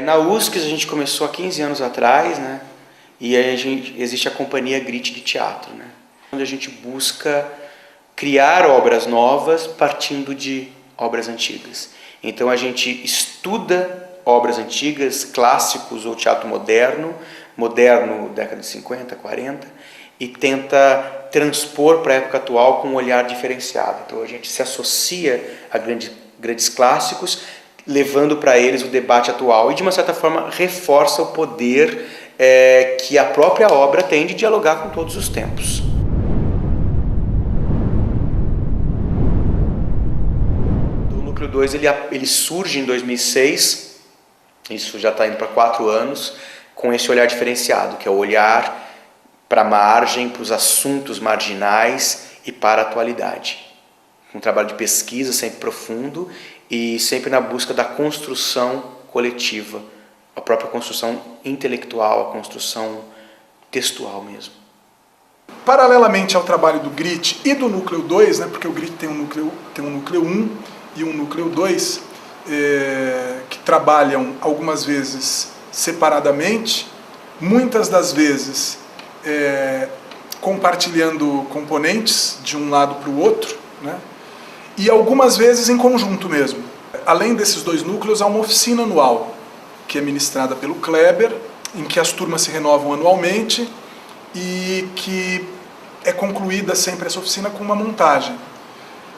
Na USCS a gente começou há 15 anos atrás, né? E aí existe a Companhia Grit de Teatro, né? Onde a gente busca criar obras novas partindo de obras antigas. Então a gente estuda obras antigas, clássicos ou teatro moderno, década de 50, 40, e tenta transpor para a época atual com um olhar diferenciado. Então a gente se associa a grandes clássicos, levando para eles o debate atual e, de uma certa forma, reforça o poder que a própria obra tem de dialogar com todos os tempos. O Núcleo 2 ele surge em 2006, isso já está indo para 4 anos, com esse olhar diferenciado, que é o olhar para a margem, para os assuntos marginais e para a atualidade. Um trabalho de pesquisa sempre profundo e sempre na busca da construção coletiva, a própria construção intelectual, a construção textual mesmo. Paralelamente ao trabalho do GRIT e do Núcleo 2, né, porque o GRIT tem um núcleo 1 e um Núcleo 2, que trabalham algumas vezes separadamente, muitas das vezes compartilhando componentes de um lado para o outro, né? E algumas vezes em conjunto mesmo. Além desses 2 núcleos, há uma oficina anual, que é ministrada pelo Kleber, em que as turmas se renovam anualmente e que é concluída sempre essa oficina com uma montagem.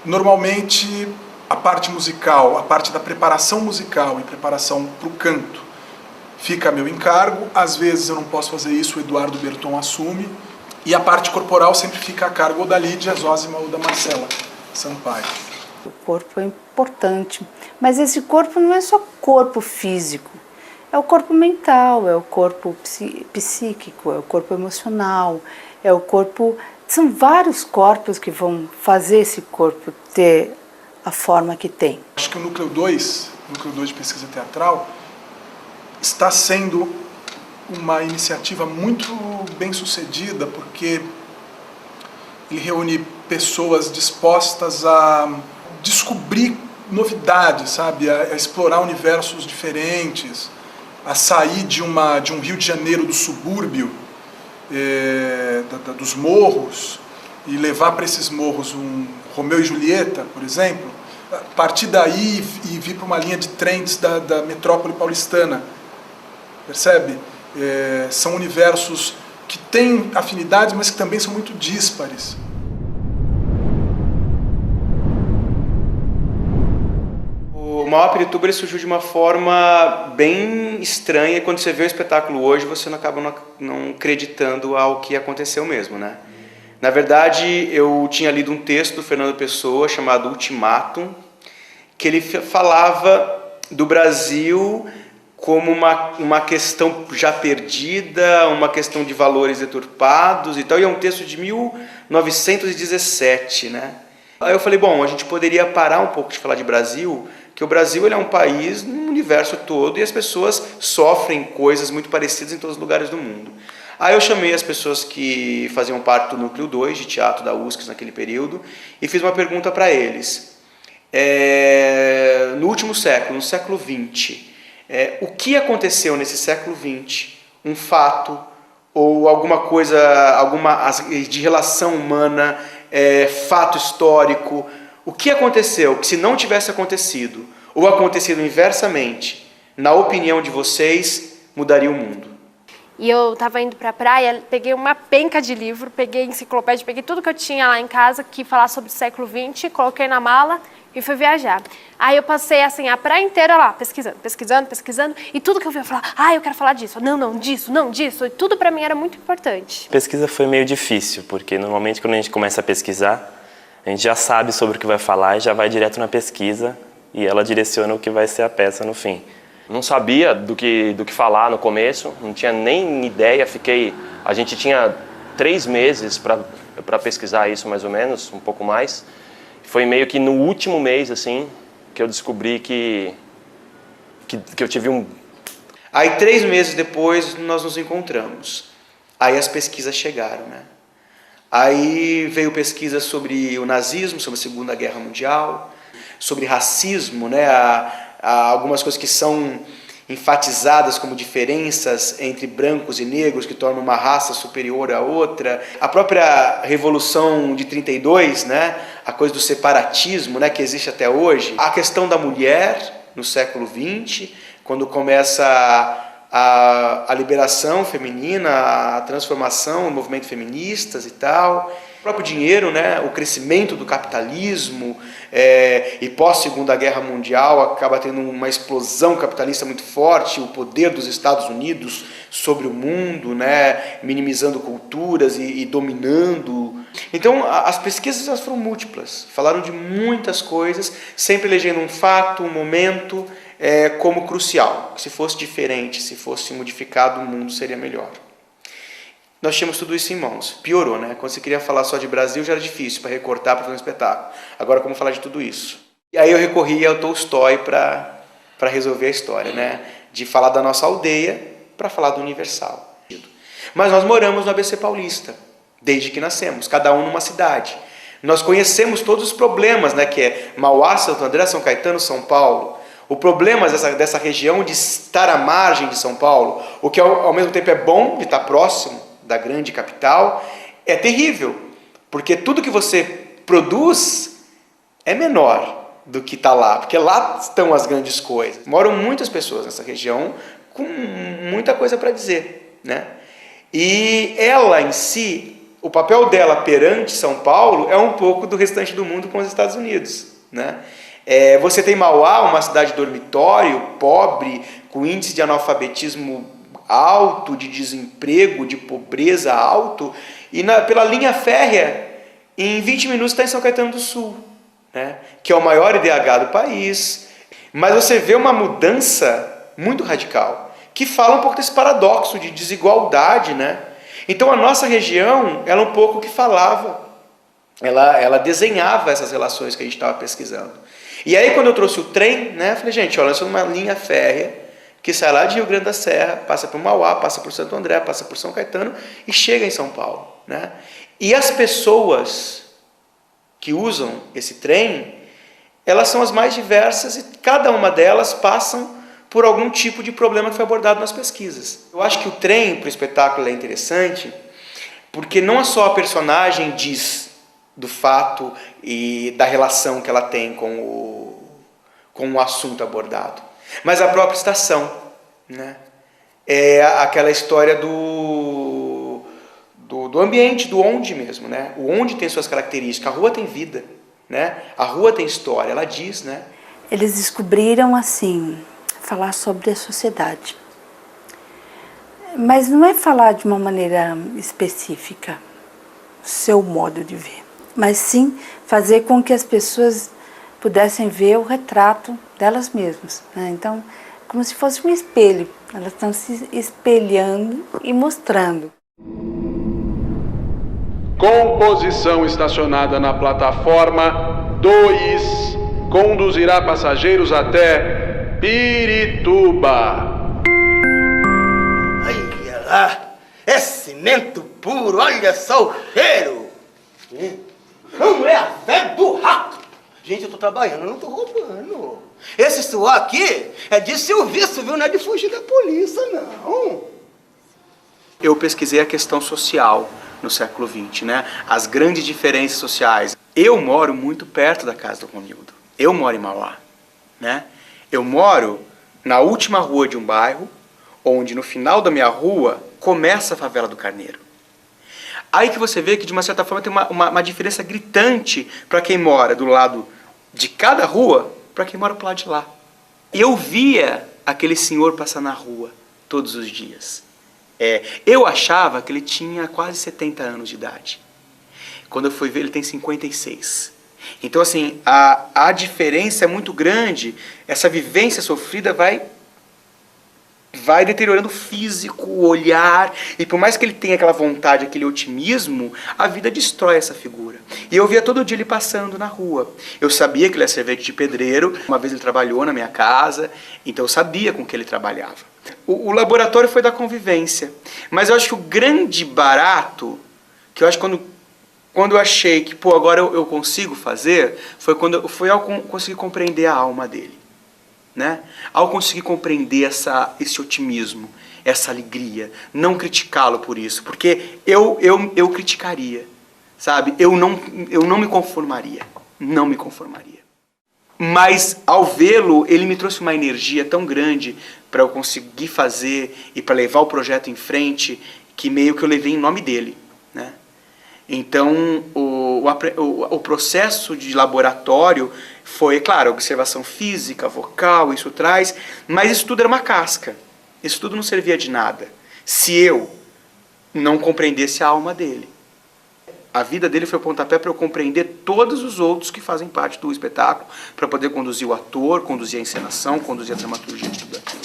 Normalmente, a parte musical, a parte da preparação musical e preparação para o canto, fica a meu encargo. Às vezes eu não posso fazer isso, o Eduardo Berton assume. E a parte corporal sempre fica a cargo ou da Lídia Zósima ou da Marcela Sampaio. O corpo é importante, mas esse corpo não é só corpo físico, é o corpo mental, é o corpo psíquico, é o corpo emocional, é o corpo... São vários corpos que vão fazer esse corpo ter a forma que tem. Acho que o Núcleo 2 de pesquisa teatral, está sendo uma iniciativa muito bem sucedida, porque ele reúne pessoas dispostas a descobrir novidades, sabe? A explorar universos diferentes, a sair de um Rio de Janeiro do subúrbio, dos morros, e levar para esses morros um Romeu e Julieta, por exemplo, a partir daí e vir para uma linha de trens da metrópole paulistana, percebe? São universos que têm afinidades, mas que também são muito díspares. O Mauá Pirituba surgiu de uma forma bem estranha, e quando você vê o espetáculo hoje, você não acaba não acreditando ao que aconteceu mesmo, né? Na verdade, eu tinha lido um texto do Fernando Pessoa chamado Ultimátum, que ele falava do Brasil como uma questão já perdida, uma questão de valores deturpados e tal, e é um texto de 1917, né? Aí eu falei, bom, a gente poderia parar um pouco de falar de Brasil, que o Brasil ele é um país no universo todo e as pessoas sofrem coisas muito parecidas em todos os lugares do mundo. Aí eu chamei as pessoas que faziam parte do Núcleo 2 de teatro da USCS naquele período e fiz uma pergunta para eles. No último século, no século XX, o que aconteceu nesse século XX, um fato ou alguma coisa de relação humana, fato histórico, o que aconteceu que se não tivesse acontecido ou acontecido inversamente, na opinião de vocês, mudaria o mundo? E eu estava indo para a praia, peguei uma penca de livro, peguei enciclopédia, peguei tudo que eu tinha lá em casa que falasse sobre o século XX, coloquei na mala e fui viajar. Aí eu passei assim a praia inteira lá, pesquisando, e tudo que eu via eu falava, eu quero falar disso, não, disso, e tudo para mim era muito importante. A pesquisa foi meio difícil, porque normalmente quando a gente começa a pesquisar, a gente já sabe sobre o que vai falar e já vai direto na pesquisa e ela direciona o que vai ser a peça no fim. Não sabia do que falar no começo, não tinha nem ideia, a gente tinha 3 meses para pesquisar isso mais ou menos, um pouco mais. Foi meio que no último mês, assim, que eu descobri que eu tive um... Aí 3 meses depois nós nos encontramos. Aí as pesquisas chegaram, né? Aí veio pesquisa sobre o nazismo, sobre a Segunda Guerra Mundial, sobre racismo, né? Há algumas coisas enfatizadas como diferenças entre brancos e negros que tornam uma raça superior à outra. A própria Revolução de 32, né, a coisa do separatismo, né, que existe até hoje. A questão da mulher no século XX, quando começa a liberação feminina, a transformação, o movimento feministas e tal. O próprio dinheiro, né, o crescimento do capitalismo, e pós-Segunda Guerra Mundial acaba tendo uma explosão capitalista muito forte, o poder dos Estados Unidos sobre o mundo, né, minimizando culturas e dominando. Então, as pesquisas elas foram múltiplas, falaram de muitas coisas, sempre elegendo um fato, um momento como crucial, que se fosse diferente, se fosse modificado, o mundo seria melhor. Nós tínhamos tudo isso em mãos. Piorou, né? Quando você queria falar só de Brasil, já era difícil para recortar, para fazer um espetáculo. Agora, como falar de tudo isso? E aí eu recorri ao Tolstói para resolver a história, né? De falar da nossa aldeia para falar do universal. Mas nós moramos no ABC Paulista, desde que nascemos, cada um numa cidade. Nós conhecemos todos os problemas, né? Que é Mauá, Santo André, São Caetano, São Paulo. O problema dessa região de estar à margem de São Paulo, o que ao mesmo tempo é bom de estar próximo da grande capital, é terrível, porque tudo que você produz é menor do que está lá, porque lá estão as grandes coisas. Moram muitas pessoas nessa região com muita coisa para dizer, né? E ela em si, o papel dela perante São Paulo é um pouco do restante do mundo com os Estados Unidos, né? Você tem Mauá, uma cidade dormitório, pobre, com índice de analfabetismo alto, de desemprego, de pobreza alto, e pela linha férrea, em 20 minutos está em São Caetano do Sul, né? Que é o maior IDH do país. Mas você vê uma mudança muito radical, que fala um pouco desse paradoxo de desigualdade, né? Então a nossa região, ela um pouco que falava, ela desenhava essas relações que a gente estava pesquisando. E aí quando eu trouxe o trem, né, eu falei, gente, olha, nós somos uma linha férrea, que sai lá de Rio Grande da Serra, passa por Mauá, passa por Santo André, passa por São Caetano e chega em São Paulo, né? E as pessoas que usam esse trem, elas são as mais diversas e cada uma delas passam por algum tipo de problema que foi abordado nas pesquisas. Eu acho que o trem para o espetáculo é interessante porque não é só a personagem diz do fato e da relação que ela tem com o assunto abordado, mas a própria estação, né? É aquela história do ambiente, do onde mesmo, né? O onde tem suas características, a rua tem vida, né? A rua tem história, ela diz, né? Eles descobriram, assim, falar sobre a sociedade. Mas não é falar de uma maneira específica, seu modo de ver, mas sim fazer com que as pessoas pudessem ver o retrato delas mesmas, né? Então, como se fosse um espelho, elas estão se espelhando e mostrando. Composição estacionada na plataforma 2 conduzirá passageiros até Pirituba. Olha lá, é cimento puro, olha só o cheiro. Não é a fé do rato. Gente, eu tô trabalhando, eu não tô roubando. Esse suor aqui é de serviço, viu? Não é de fugir da polícia, não. Eu pesquisei a questão social no século XX, né? As grandes diferenças sociais. Eu moro muito perto da casa do Romildo. Eu moro em Mauá, né? Eu moro na última rua de um bairro, onde no final da minha rua começa a favela do Carneiro. Aí que você vê que de uma certa forma tem uma diferença gritante para quem mora do lado de cada rua para quem mora pro lado de lá. E eu via aquele senhor passar na rua todos os dias. Eu achava que ele tinha quase 70 anos de idade. Quando eu fui ver, ele tem 56. Então, assim, a diferença é muito grande. Essa vivência sofrida vai deteriorando o físico, o olhar, e por mais que ele tenha aquela vontade, aquele otimismo, a vida destrói essa figura. E eu via todo dia ele passando na rua. Eu sabia que ele era servente de pedreiro, uma vez ele trabalhou na minha casa, então eu sabia com que ele trabalhava. O laboratório foi da convivência, mas eu acho que o grande barato, que eu acho que quando eu achei que, agora eu consigo fazer, foi quando ao conseguir compreender a alma dele. né? Ao conseguir compreender esse otimismo, essa alegria, não criticá-lo por isso, porque eu criticaria, sabe? Eu não me conformaria, não me conformaria. Mas ao vê-lo, ele me trouxe uma energia tão grande para eu conseguir fazer e para levar o projeto em frente, que meio que eu levei em nome dele, né? Então, o processo de laboratório foi, claro, observação física, vocal, isso traz, mas isso tudo era uma casca. Isso tudo não servia de nada se eu não compreendesse a alma dele. A vida dele foi o pontapé para eu compreender todos os outros que fazem parte do espetáculo, para poder conduzir o ator, conduzir a encenação, conduzir a dramaturgia de tudo aquilo.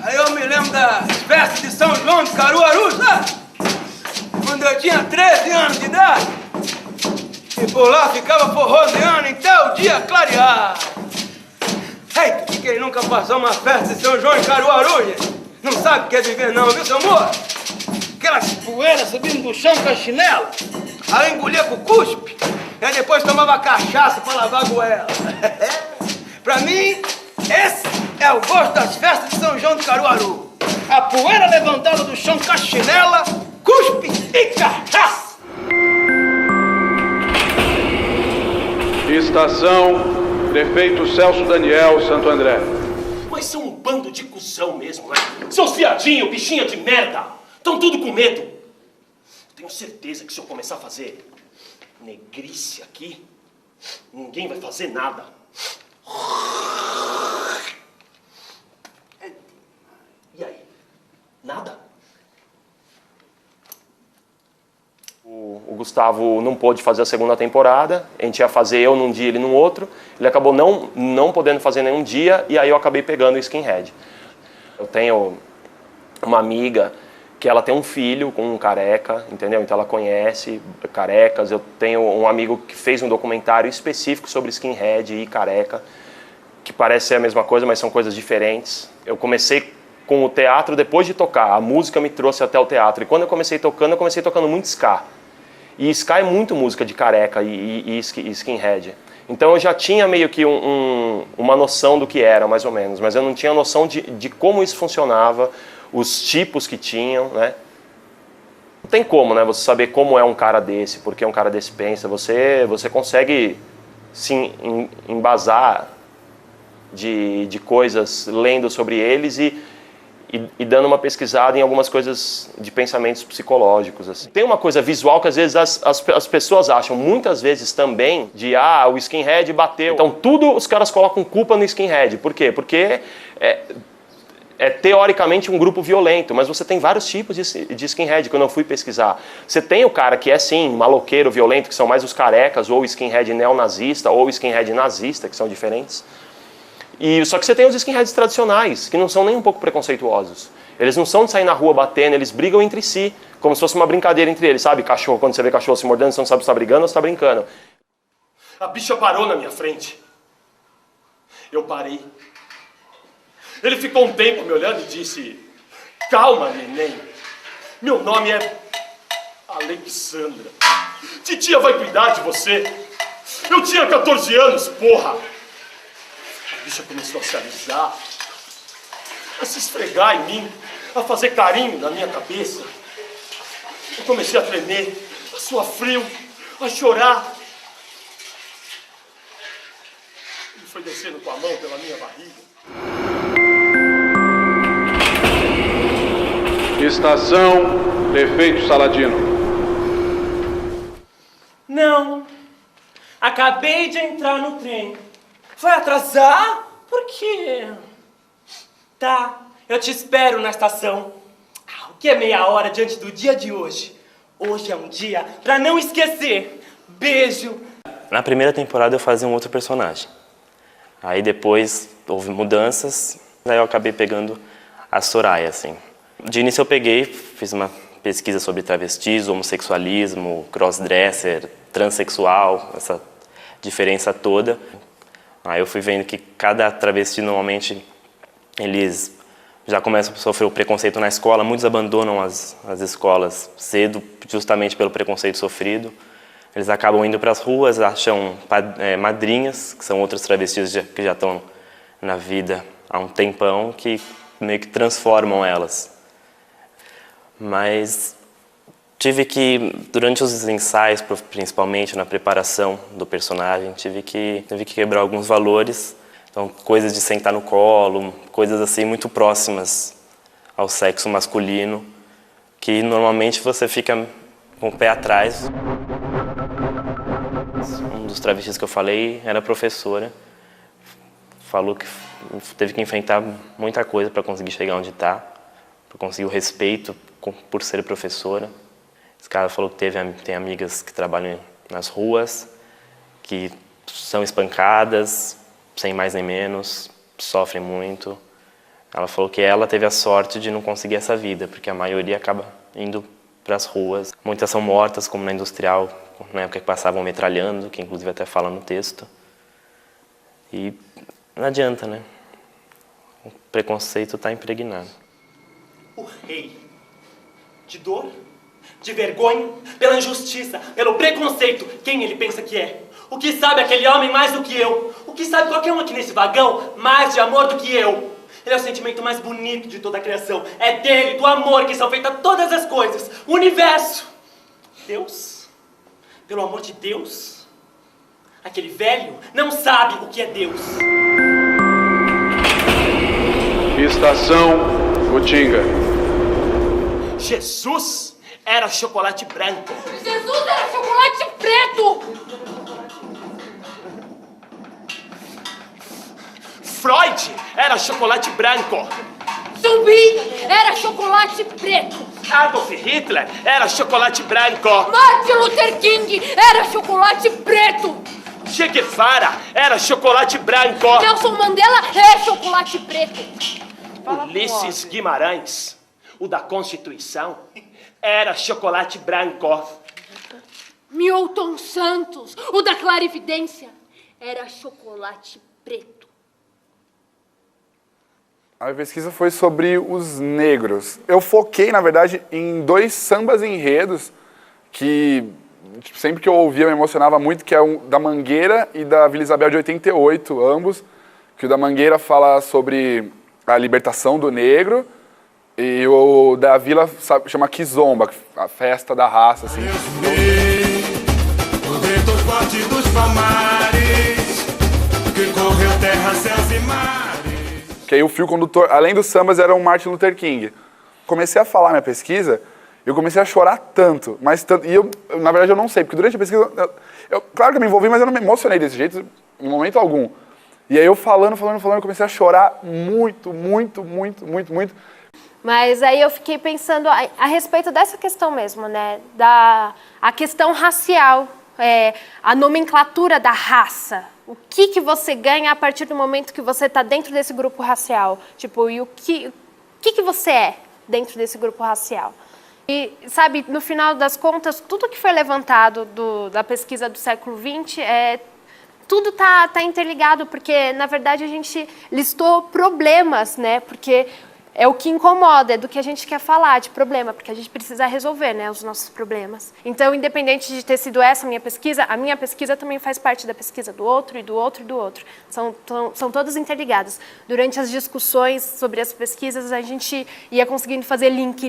Aí eu me lembro das festas de São João de Caruaru, sabe? Quando eu tinha 13 anos de idade. E por lá ficava forroseando até o dia clarear. Eita, quem nunca passou uma festa de São João em Caruaru, gente? Não sabe o que é viver não, viu, seu amor? Aquelas poeiras subindo do chão com a chinela. Aí engolia com o cuspe. E aí depois tomava cachaça pra lavar a goela. Pra mim, esse é o gosto das festas de São João de Caruaru. A poeira levantada do chão com a chinela, cuspe e cachaça. Estação Prefeito Celso Daniel, Santo André. Mas são um bando de cuzão mesmo, né? Seus viadinhos, bichinha de merda! Estão tudo com medo. Tenho certeza que se eu começar a fazer negrice aqui, ninguém vai fazer nada. E aí? Nada? O Gustavo não pôde fazer a segunda temporada, a gente ia fazer eu num dia, ele num outro. Ele acabou não podendo fazer nenhum dia, e aí eu acabei pegando o Skinhead. Eu tenho uma amiga que ela tem um filho com um careca, entendeu? Então ela conhece carecas. Eu tenho um amigo que fez um documentário específico sobre Skinhead e careca, que parece ser a mesma coisa, mas são coisas diferentes. Eu comecei com o teatro depois de tocar. A música me trouxe até o teatro. E quando eu comecei tocando muito ska. E ska é muito música de careca e skinhead. Então eu já tinha meio que uma noção do que era, mais ou menos. Mas eu não tinha noção de como isso funcionava, os tipos que tinham, né? Não tem como, né, você saber como é um cara desse, porque um cara desse pensa. Você consegue se embasar de coisas lendo sobre eles e dando uma pesquisada em algumas coisas de pensamentos psicológicos. Assim. Tem uma coisa visual que às vezes as pessoas acham, muitas vezes também, o skinhead bateu. Então tudo os caras colocam culpa no skinhead. Por quê? Porque é teoricamente um grupo violento, mas você tem vários tipos de skinhead. Quando eu fui pesquisar, você tem o cara que é sim maloqueiro, violento, que são mais os carecas, ou o skinhead neonazista, ou o skinhead nazista, que são diferentes. Só que você tem os skinheads tradicionais, que não são nem um pouco preconceituosos. Eles não são de sair na rua batendo, eles brigam entre si, como se fosse uma brincadeira entre eles, sabe? Cachorro, quando você vê cachorro se mordendo, você não sabe se está brigando ou se está brincando. A bicha parou na minha frente. Eu parei. Ele ficou um tempo me olhando e disse: calma, neném. Meu nome é Alexandra. Titia vai cuidar de você. Eu tinha 14 anos, porra. A bicha começou a se alisar, a se esfregar em mim, a fazer carinho na minha cabeça. Eu comecei a tremer, a suar frio, a chorar. Ele foi descendo com a mão pela minha barriga. Estação Prefeito Saladino. Não. Acabei de entrar no trem. Vai atrasar? Por quê? Tá, eu te espero na estação. O que é meia hora diante do dia de hoje? Hoje é um dia pra não esquecer. Beijo. Na primeira temporada eu fazia um outro personagem. Aí depois houve mudanças, aí eu acabei pegando a Soraya, assim. De início eu fiz uma pesquisa sobre travestis, homossexualismo, crossdresser, transexual, essa diferença toda. Aí eu fui vendo que cada travesti, normalmente, eles já começam a sofrer o preconceito na escola. Muitos abandonam as escolas cedo, justamente pelo preconceito sofrido. Eles acabam indo para as ruas, acham madrinhas, que são outros travestis que já estão na vida há um tempão, que meio que transformam elas. Mas tive que, durante os ensaios, principalmente na preparação do personagem, tive que quebrar alguns valores. Então, coisas de sentar no colo, coisas assim muito próximas ao sexo masculino, que normalmente você fica com o pé atrás. Um dos travestis que eu falei era professora. Falou que teve que enfrentar muita coisa para conseguir chegar onde está, para conseguir o respeito por ser professora. Esse cara falou que tem amigas que trabalham nas ruas, que são espancadas, sem mais nem menos, sofrem muito. Ela falou que ela teve a sorte de não conseguir essa vida, porque a maioria acaba indo para as ruas. Muitas são mortas, como na Industrial, na época que passavam metralhando, que inclusive até fala no texto. E não adianta, né? O preconceito está impregnado. O rei, de dor, de vergonha, pela injustiça, pelo preconceito, quem ele pensa que é? O que sabe aquele homem mais do que eu? O que sabe qualquer um aqui nesse vagão mais de amor do que eu? Ele é o sentimento mais bonito de toda a criação. É dele, do amor, que são feitas todas as coisas. O universo. Deus? Pelo amor de Deus? Aquele velho não sabe o que é Deus. Estação Utinga. Jesus era chocolate branco. Jesus era chocolate preto! Freud era chocolate branco. Zumbi era chocolate preto! Adolf Hitler era chocolate branco. Martin Luther King era chocolate preto! Che Guevara era chocolate branco. Nelson Mandela é chocolate preto! Ulisses Guimarães, o da Constituição, era chocolate branco. Milton Santos, o da Clarividência, era chocolate preto. A minha pesquisa foi sobre os negros. Eu foquei, na verdade, em 2 sambas enredos que sempre que eu ouvia me emocionava muito, que é o da Mangueira e da Vila Isabel de 88, ambos. Que o da Mangueira fala sobre a libertação do negro e o da Vila chama Kizomba, a festa da raça, assim. O retor forte dos palmares, que correu terra, céus e mares. Que aí o fio condutor, além dos sambas, era o Martin Luther King. Comecei a falar minha pesquisa, eu comecei a chorar tanto, mas tanto, e eu, na verdade, eu não sei, porque durante a pesquisa, claro que eu me envolvi, mas eu não me emocionei desse jeito em momento algum. E aí eu falando, eu comecei a chorar muito. Mas aí eu fiquei pensando a respeito dessa questão mesmo, né? A questão racial, a nomenclatura da raça. O que você ganha a partir do momento que você está dentro desse grupo racial? Tipo, e o que você é dentro desse grupo racial? E, sabe, no final das contas, tudo que foi levantado da pesquisa do século XX, tudo tá interligado, porque, na verdade, a gente listou problemas, né? Porque é o que incomoda, é do que a gente quer falar, de problema, porque a gente precisa resolver, né, os nossos problemas. Então, independente de ter sido essa a minha pesquisa também faz parte da pesquisa do outro, e do outro, e do outro. São todos interligados. Durante as discussões sobre as pesquisas, a gente ia conseguindo fazer link,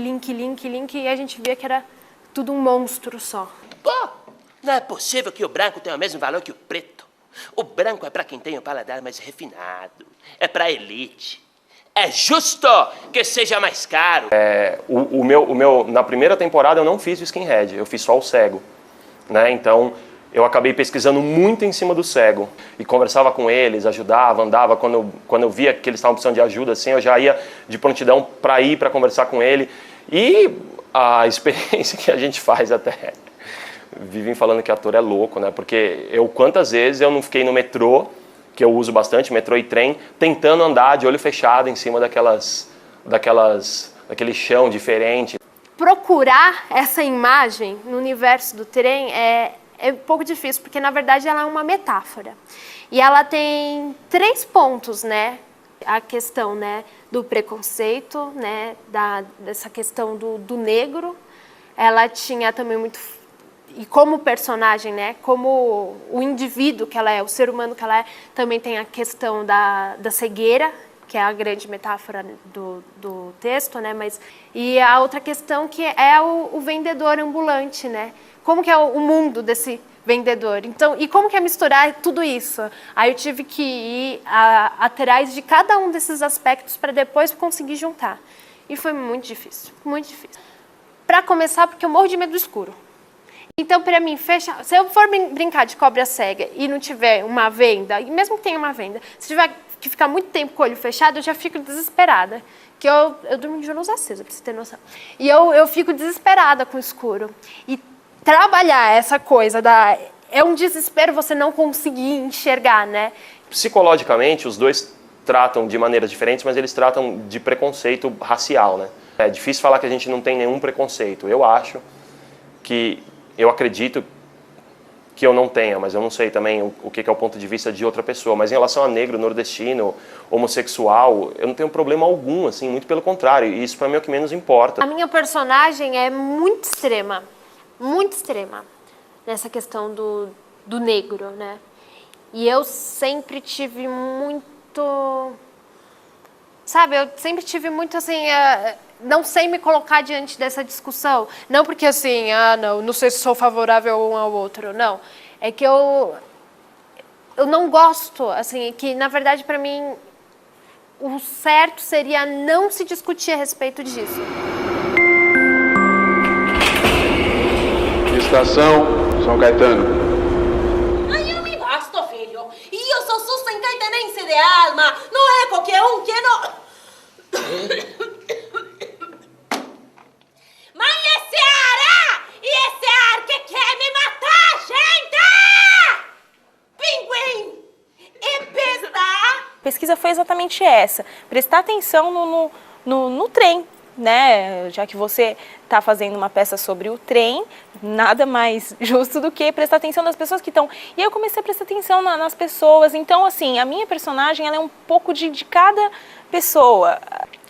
e a gente via que era tudo um monstro só. Pô, não é possível que o branco tenha o mesmo valor que o preto. O branco é para quem tem o paladar mais refinado, é para a elite. É justo que seja mais caro. O meu, na primeira temporada eu não fiz o skinhead, eu fiz só o cego, né? Então eu acabei pesquisando muito em cima do cego e conversava com eles, ajudava, andava. Quando eu via que eles estavam precisando de ajuda, assim, eu já ia de prontidão para ir para conversar com ele. E a experiência que a gente faz até vivem falando que ator é louco, né? Porque quantas vezes eu não fiquei no metrô, que eu uso bastante, metrô e trem, tentando andar de olho fechado em cima daquele chão diferente. Procurar essa imagem no universo do trem é um pouco difícil, porque na verdade ela é uma metáfora. E ela tem 3 pontos, né? A questão, né, do preconceito, né, dessa questão do negro. Ela tinha também muito... e como personagem, né, como o indivíduo que ela é, o ser humano que ela é, também tem a questão da cegueira, que é a grande metáfora do texto, né, e a outra questão que é o vendedor ambulante, né, como que é o mundo desse vendedor. Então, e como que é misturar tudo isso? Aí eu tive que ir atrás de cada um desses aspectos para depois conseguir juntar. E foi muito difícil, muito difícil. Para começar, porque eu morro de medo do escuro. Então, para mim, se eu for brincar de cobra cega e não tiver uma venda, e mesmo que tenha uma venda, se tiver que ficar muito tempo com o olho fechado, eu já fico desesperada. Que eu durmo de luz acesa, para você ter noção. E eu fico desesperada com o escuro. E trabalhar essa coisa é um desespero você não conseguir enxergar, né? Psicologicamente, os dois tratam de maneiras diferentes, mas eles tratam de preconceito racial, né? É difícil falar que a gente não tem nenhum preconceito. Eu acredito que eu não tenha, mas eu não sei também o que é o ponto de vista de outra pessoa. Mas em relação a negro, nordestino, homossexual, eu não tenho problema algum, assim, muito pelo contrário. E isso para mim é o que menos importa. A minha personagem é muito extrema nessa questão do negro, né? E eu sempre tive muito, sabe, assim, não sei me colocar diante dessa discussão. Não porque assim, não sei se sou favorável um ao outro, não. É que eu não gosto, assim, que na verdade para mim o certo seria não se discutir a respeito disso. Estação São Caetano. Ai, eu me basto, filho. Io sou Susan Caetanense de alma. Não é qualquer um que não... Mas esse ar, esse ar que quer me matar, gente! Pinguim! E pista! A pesquisa foi exatamente essa, prestar atenção no trem, né? Já que você está fazendo uma peça sobre o trem, nada mais justo do que prestar atenção nas pessoas que estão... E aí eu comecei a prestar atenção nas pessoas, então assim, a minha personagem ela é um pouco de cada pessoa.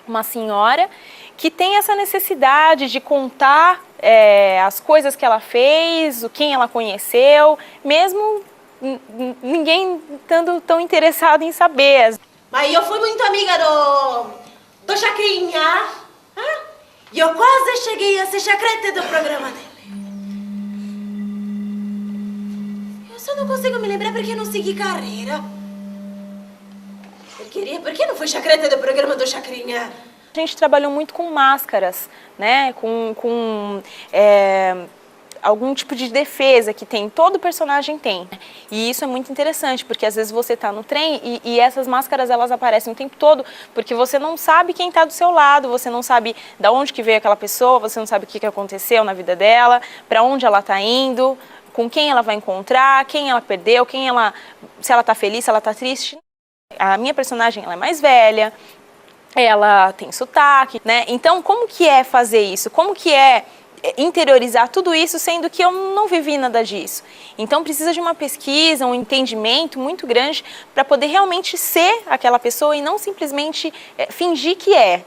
Uma senhora que tem essa necessidade de contar as coisas que ela fez, quem ela conheceu, mesmo ninguém estando tão interessado em saber. Mas eu fui muito amiga do Chacrinha. E eu quase cheguei a ser chacrete do programa dele. Eu só não consigo me lembrar porque não segui carreira. Por que não foi chacrete do programa do Chacrinha? A gente trabalhou muito com máscaras, né? Com algum tipo de defesa que todo personagem tem. E isso é muito interessante, porque às vezes você está no trem e essas máscaras elas aparecem o tempo todo, porque você não sabe quem está do seu lado, você não sabe de onde que veio aquela pessoa, você não sabe o que aconteceu na vida dela, para onde ela está indo, com quem ela vai encontrar, quem ela perdeu, se ela está feliz, se ela está triste. A minha personagem ela é mais velha, ela tem sotaque, né? Então, como que é fazer isso? Como que é interiorizar tudo isso, sendo que eu não vivi nada disso? Então, precisa de uma pesquisa, um entendimento muito grande para poder realmente ser aquela pessoa e não simplesmente fingir que é.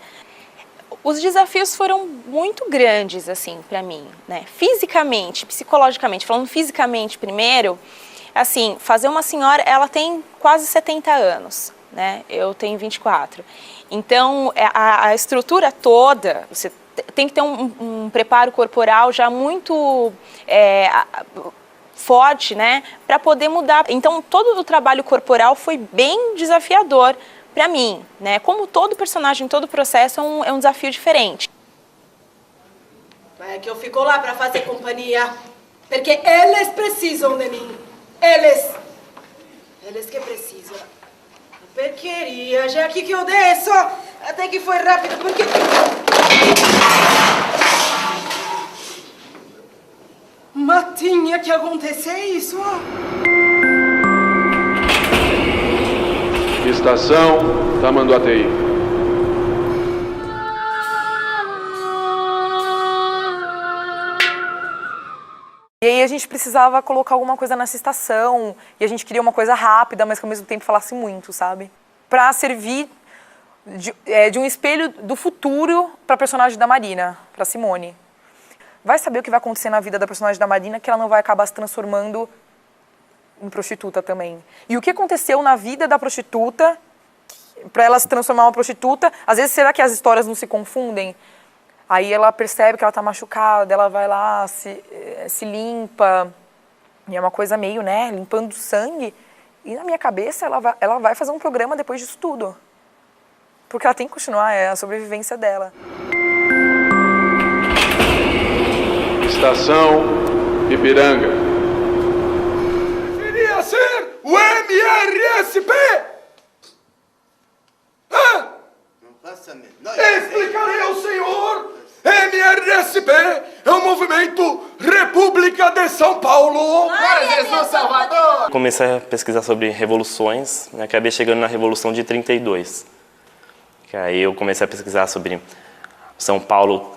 Os desafios foram muito grandes, assim, para mim, né? Fisicamente, psicologicamente, falando fisicamente primeiro, assim, fazer uma senhora, ela tem quase 70 anos, né? Eu tenho 24. Então, a estrutura toda, você tem que ter um preparo corporal já muito forte, né? Para poder mudar. Então, todo o trabalho corporal foi bem desafiador para mim, né? Como todo personagem, todo processo é um desafio diferente. É que eu fico lá para fazer companhia, porque eles precisam de mim. Eles que precisam. Porqueria, já que eu desço, até que foi rápido, porque... Mas tinha que acontecer isso. Estação Tamanduateí. E aí a gente precisava colocar alguma coisa nessa estação, e a gente queria uma coisa rápida, mas que ao mesmo tempo falasse muito, sabe? Pra servir de um espelho do futuro pra personagem da Marina, pra Simone. vai saber o que vai acontecer na vida da personagem da Marina, que ela não vai acabar se transformando em prostituta também. E o que aconteceu na vida da prostituta, para ela se transformar em uma prostituta, às vezes, será que as histórias não se confundem? Aí ela percebe que ela tá machucada, ela vai lá, se limpa, e é uma coisa meio, né, limpando sangue. E na minha cabeça, ela vai fazer um programa depois disso tudo. Porque ela tem que continuar, é a sobrevivência dela. Estação Ipiranga. Deveria ser o MRSP! Hã? Não faça a menor Explicarei ao senhor! MRSP é o movimento República de São Paulo! Glória a Jesus Salvador! Comecei a pesquisar sobre revoluções, né, acabei chegando na Revolução de 32. Que aí eu comecei a pesquisar sobre São Paulo,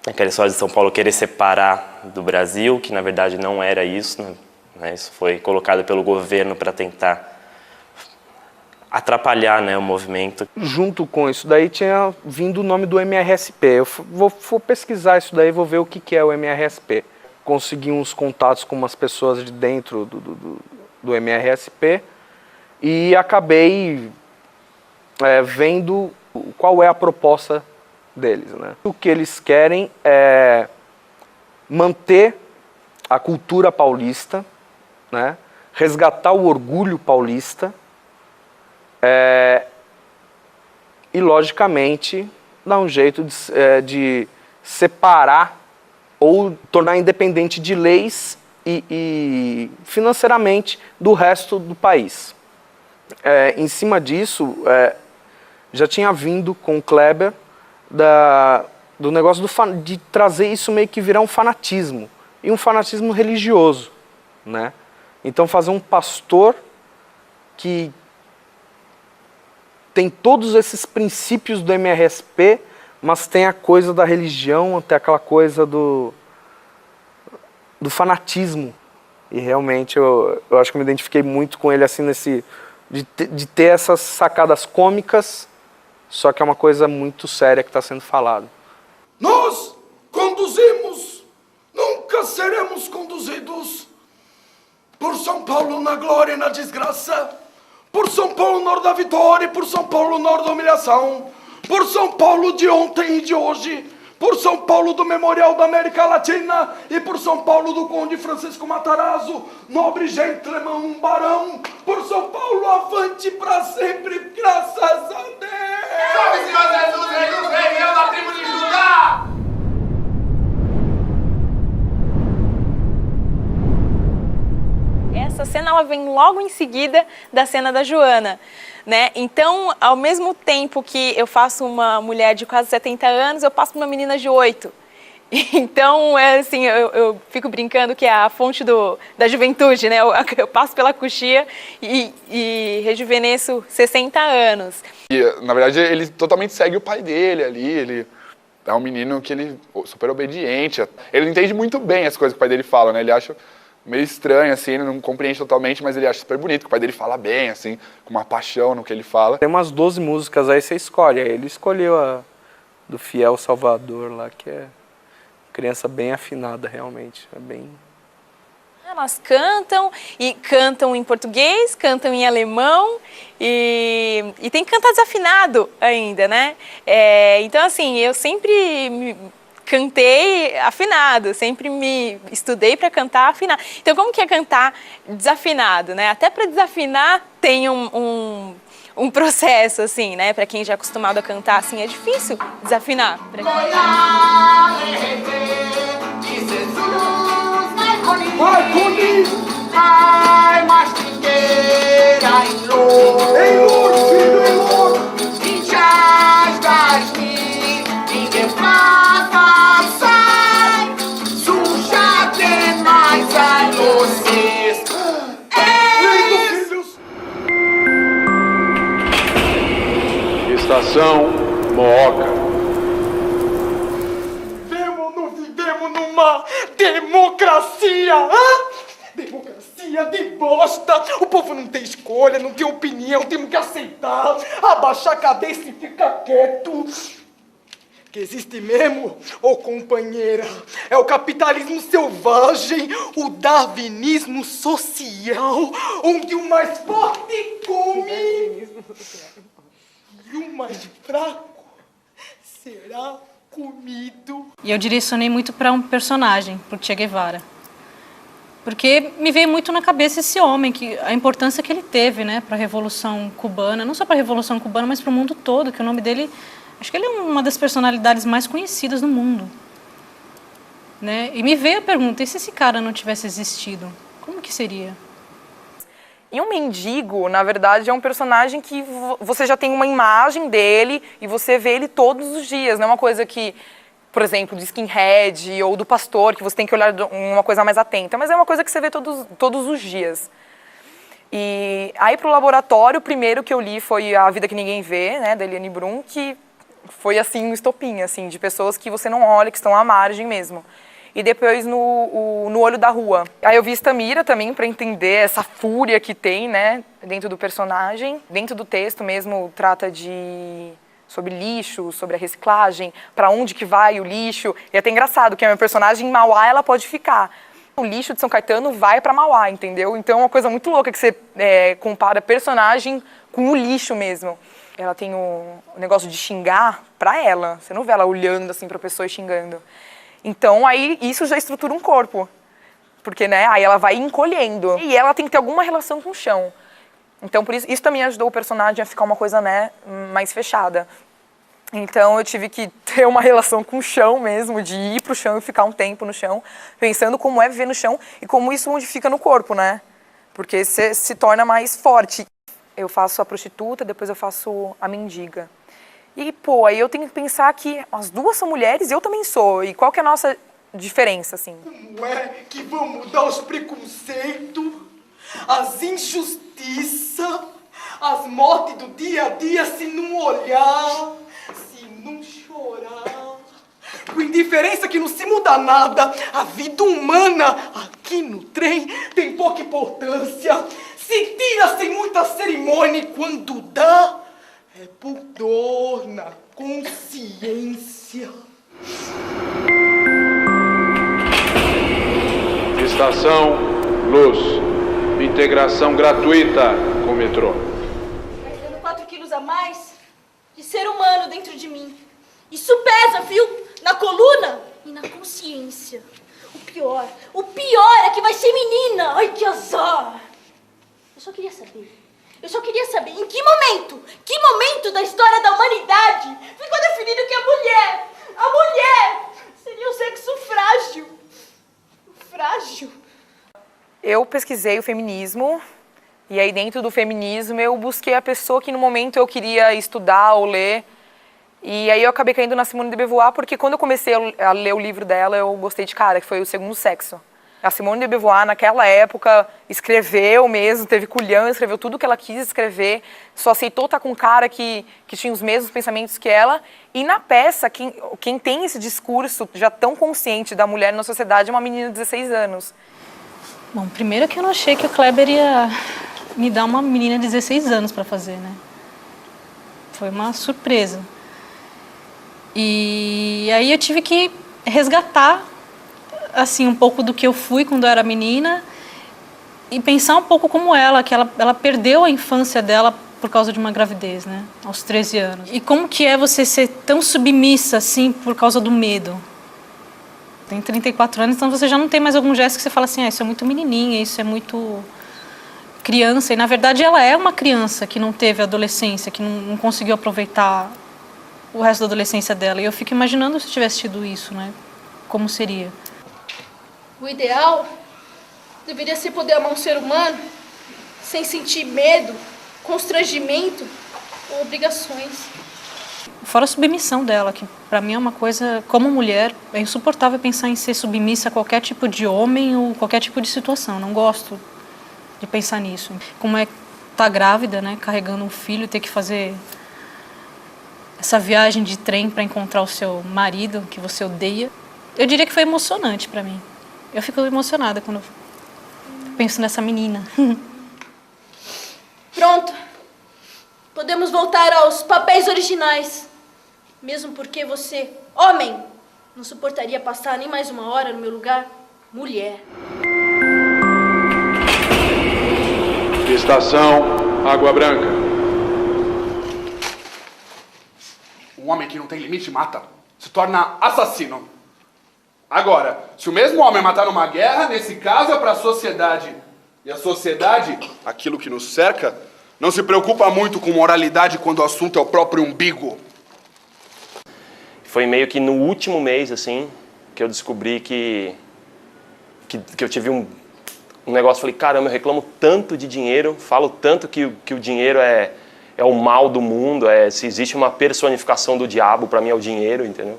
aquela história de São Paulo querer separar do Brasil, que na verdade não era isso, né? Isso foi colocado pelo governo para tentar atrapalhar, né, o movimento. Junto com isso daí tinha vindo o nome do MRSP. Eu vou pesquisar isso daí, vou ver o que é o MRSP. Consegui uns contatos com umas pessoas de dentro do MRSP e acabei vendo qual é a proposta deles, né? O que eles querem é manter a cultura paulista, né? Resgatar o orgulho paulista e, logicamente, dar um jeito de separar ou tornar independente de leis e financeiramente do resto do país. Em cima disso, já tinha vindo com o Kleber do negócio de trazer isso meio que virar um fanatismo, e um fanatismo religioso, né? Então fazer um pastor que tem todos esses princípios do MRSP, mas tem a coisa da religião, tem aquela coisa do fanatismo. E realmente eu acho que eu me identifiquei muito com ele assim de ter essas sacadas cômicas, só que é uma coisa muito séria que está sendo falada. Nós conduzimos, nunca seremos conduzidos por São Paulo na glória e na desgraça, por São Paulo na hora da vitória e por São Paulo na hora da humilhação, por São Paulo de ontem e de hoje, por São Paulo do Memorial da América Latina e por São Paulo do Conde Francisco Matarazzo, nobre gentleman barão, por São Paulo avante para sempre, graças a Deus! Salve, Senhor Jesus, rei dos reis, eu da tribo de Judá! Essa cena ela vem logo em seguida da cena da Joana, né? Então, ao mesmo tempo que eu faço uma mulher de quase 70 anos, eu passo uma menina de 8. Então, assim, eu fico brincando que é a fonte da juventude, né? Eu passo pela coxia e rejuvenesço 60 anos. E, na verdade, ele totalmente segue o pai dele ali, ele é um menino que ele é super obediente, ele entende muito bem as coisas que o pai dele fala, né? Ele acha meio estranho, assim, ele não compreende totalmente, mas ele acha super bonito, que o pai dele fala bem, assim, com uma paixão no que ele fala. Tem umas 12 músicas aí, você escolhe. Aí ele escolheu a do Fiel Salvador lá, que é criança bem afinada, realmente. É bem... Elas cantam, e cantam em português, cantam em alemão, e tem que cantar desafinado ainda, né? Então, assim, eu sempre cantei afinado, sempre me estudei para cantar afinado. Então, como que é cantar desafinado, né? Até para desafinar tem um processo, assim, né? Para quem já é acostumado a cantar, assim, é difícil desafinar. Vai, Cuni! Vai, mastiqueira em Lourdes, filho, em Lourdes! Vinchas das mil, ninguém sai, suja demais a vocês. Lindo, filhos! Estação Mooca. Vivemos numa democracia! Democracia de bosta! O povo não tem escolha, não tem opinião, temos que aceitar, abaixar a cabeça e ficar quieto. que existe mesmo, ô companheira, é o capitalismo selvagem, o darwinismo social, onde o mais forte come e o mais fraco será comido. E eu direcionei muito para um personagem, para o Che Guevara. Porque me veio muito na cabeça esse homem, a importância que ele teve, né, para a Revolução Cubana, não só para a Revolução Cubana, mas para o mundo todo, que o nome dele, acho que ele é uma das personalidades mais conhecidas do mundo. Né? E me veio a pergunta, e se esse cara não tivesse existido, como que seria? E um mendigo, na verdade, é um personagem que você já tem uma imagem dele e você vê ele todos os dias, não é uma coisa que, por exemplo, do skinhead ou do pastor, que você tem que olhar uma coisa mais atenta, mas é uma coisa que você vê todos os dias. E aí, para o laboratório, o primeiro que eu li foi A Vida que Ninguém Vê, né, da Eliane Brum, que foi assim um estopim, assim, de pessoas que você não olha, que estão à margem mesmo. E depois no Olho da Rua. Aí eu vi Estamira também para entender essa fúria que tem, né, dentro do personagem. Dentro do texto mesmo trata sobre lixo, sobre a reciclagem, para onde que vai o lixo. E é até engraçado que a minha personagem em Mauá ela pode ficar. O lixo de São Caetano vai para Mauá, entendeu? Então é uma coisa muito louca que você compara personagem com o lixo mesmo. Ela tem o negócio de xingar para ela. Você não vê ela olhando assim para a pessoa e xingando. Então, aí, isso já estrutura um corpo. Porque, né, aí ela vai encolhendo. E ela tem que ter alguma relação com o chão. Então, por isso também ajudou o personagem a ficar uma coisa, né, mais fechada. Então, eu tive que ter uma relação com o chão mesmo, de ir pro chão e ficar um tempo no chão, pensando como é viver no chão e como isso modifica no corpo, né? Porque você se torna mais forte. Eu faço a prostituta, depois eu faço a mendiga. E, pô, aí eu tenho que pensar que as duas são mulheres e eu também sou. E qual que é a nossa diferença, assim? Como é que vão mudar os preconceitos, as injustiças, as mortes do dia a dia se não olhar, se não chorar? Com indiferença que não se muda nada, a vida humana aqui no trem tem pouca importância. Se tira sem muita cerimônia e quando dá, é por dor na consciência. Estação Luz. Integração gratuita com o metrô. Carregando 4 quilos a mais de ser humano dentro de mim. Isso pesa, viu? Na coluna e na consciência. O pior é que vai ser menina. Ai, que azar. Eu só queria saber em que momento da história da humanidade ficou definido que a mulher seria o sexo frágil. Frágil. Eu pesquisei o feminismo e aí dentro do feminismo eu busquei a pessoa que no momento eu queria estudar ou ler. E aí eu acabei caindo na Simone de Beauvoir porque quando eu comecei a ler o livro dela eu gostei de cara, que foi O Segundo Sexo. A Simone de Beauvoir, naquela época, escreveu mesmo, teve culhão, escreveu tudo o que ela quis escrever, só aceitou estar com um cara que tinha os mesmos pensamentos que ela. E na peça, quem tem esse discurso já tão consciente da mulher na sociedade é uma menina de 16 anos. Bom, primeiro que eu não achei que o Kleber ia me dar uma menina de 16 anos para fazer, né? Foi uma surpresa. E aí eu tive que resgatar assim, um pouco do que eu fui quando eu era menina e pensar um pouco como ela, que ela perdeu a infância dela por causa de uma gravidez, né, aos 13 anos. E como que é você ser tão submissa assim por causa do medo? Tem 34 anos, então você já não tem mais algum gesto que você fala assim, isso é muito menininha, isso é muito criança. E na verdade ela é uma criança que não teve adolescência, que não conseguiu aproveitar o resto da adolescência dela. E eu fico imaginando se tivesse tido isso, né, como seria. O ideal deveria ser poder amar um ser humano sem sentir medo, constrangimento ou obrigações. Fora a submissão dela, que pra mim é uma coisa, como mulher, é insuportável pensar em ser submissa a qualquer tipo de homem ou qualquer tipo de situação. Eu não gosto de pensar nisso. Como é estar grávida, né, carregando um filho e ter que fazer essa viagem de trem para encontrar o seu marido, que você odeia. Eu diria que foi emocionante pra mim. Eu fico emocionada quando penso nessa menina. Pronto. Podemos voltar aos papéis originais. Mesmo porque você, homem, não suportaria passar nem mais uma hora no meu lugar, mulher. Estação Água Branca. Um homem que não tem limite mata, se torna assassino. Agora, se o mesmo homem matar numa guerra, nesse caso é para a sociedade. E a sociedade, aquilo que nos cerca, não se preocupa muito com moralidade quando o assunto é o próprio umbigo. Foi meio que no último mês, assim, que eu descobri que eu tive um negócio. Falei, caramba, eu reclamo tanto de dinheiro, falo tanto que o dinheiro é o mal do mundo, se existe uma personificação do diabo, para mim é o dinheiro, entendeu?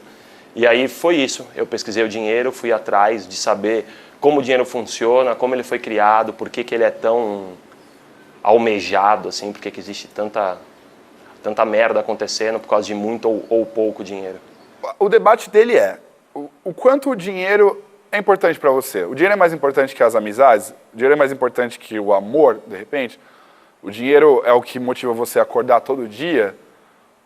E aí foi isso, eu pesquisei o dinheiro, fui atrás de saber como o dinheiro funciona, como ele foi criado, por que ele é tão almejado, assim, por que existe tanta merda acontecendo por causa de muito ou pouco dinheiro. O debate dele é o quanto o dinheiro é importante para você. O dinheiro é mais importante que as amizades? O dinheiro é mais importante que o amor, de repente? O dinheiro é o que motiva você a acordar todo dia?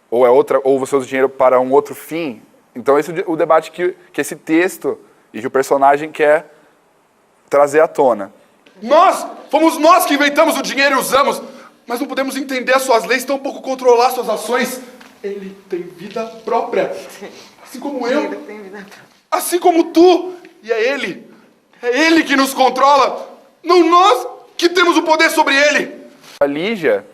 Ou você usa o dinheiro para um outro fim? Então esse é o debate que esse texto e que o personagem quer trazer à tona. Fomos nós que inventamos o dinheiro e usamos, mas não podemos entender as suas leis, tampouco controlar suas ações. Ele tem vida própria, assim como eu, assim como tu. E é ele que nos controla, não nós que temos o poder sobre ele. A Lígia,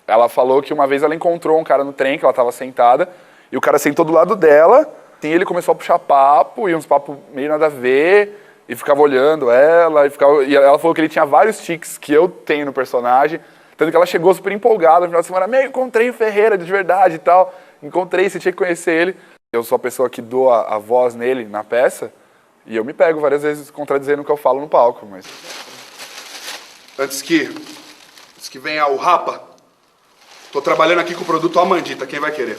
ela falou que uma vez ela encontrou um cara no trem, que ela estava sentada, e o cara sentou do lado dela, e ele começou a puxar papo, e uns papos meio nada a ver, e ficava olhando ela, e ela falou que ele tinha vários tiques que eu tenho no personagem, tanto que ela chegou super empolgada no final de semana, encontrei o Ferreira de verdade e tal, encontrei, você tinha que conhecer ele. Eu sou a pessoa que dou a voz nele na peça, e eu me pego várias vezes contradizendo o que eu falo no palco, mas... Antes que venha o Rapa, tô trabalhando aqui com o produto Amandita, quem vai querer?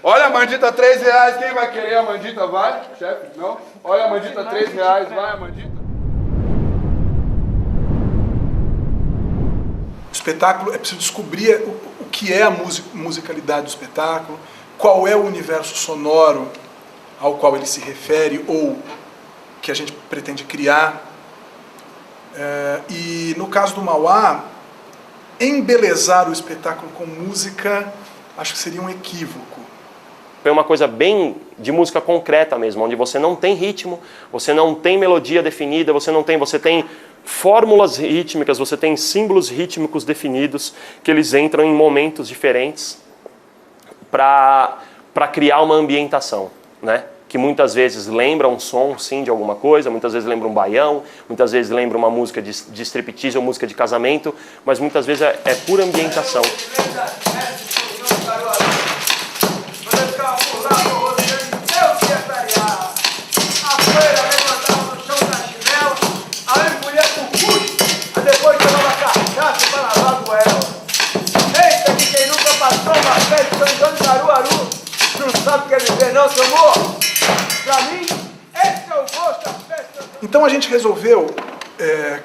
Olha a Amandita, R$3, quem vai querer a Amandita? Vai, chefe? Não? Olha a Amandita, R$3, vai Amandita. O espetáculo, é preciso descobrir o que é a musicalidade do espetáculo, qual é o universo sonoro ao qual ele se refere ou que a gente pretende criar. E no caso do Mauá, embelezar o espetáculo com música, acho que seria um equívoco. Foi uma coisa bem de música concreta mesmo, onde você não tem ritmo, você não tem melodia definida, você tem fórmulas rítmicas, você tem símbolos rítmicos definidos, que eles entram em momentos diferentes para criar uma ambientação, né? Que muitas vezes lembra um som, sim, de alguma coisa, muitas vezes lembra um baião, muitas vezes lembra uma música de striptease ou música de casamento, mas muitas vezes é pura ambientação. Então a gente resolveu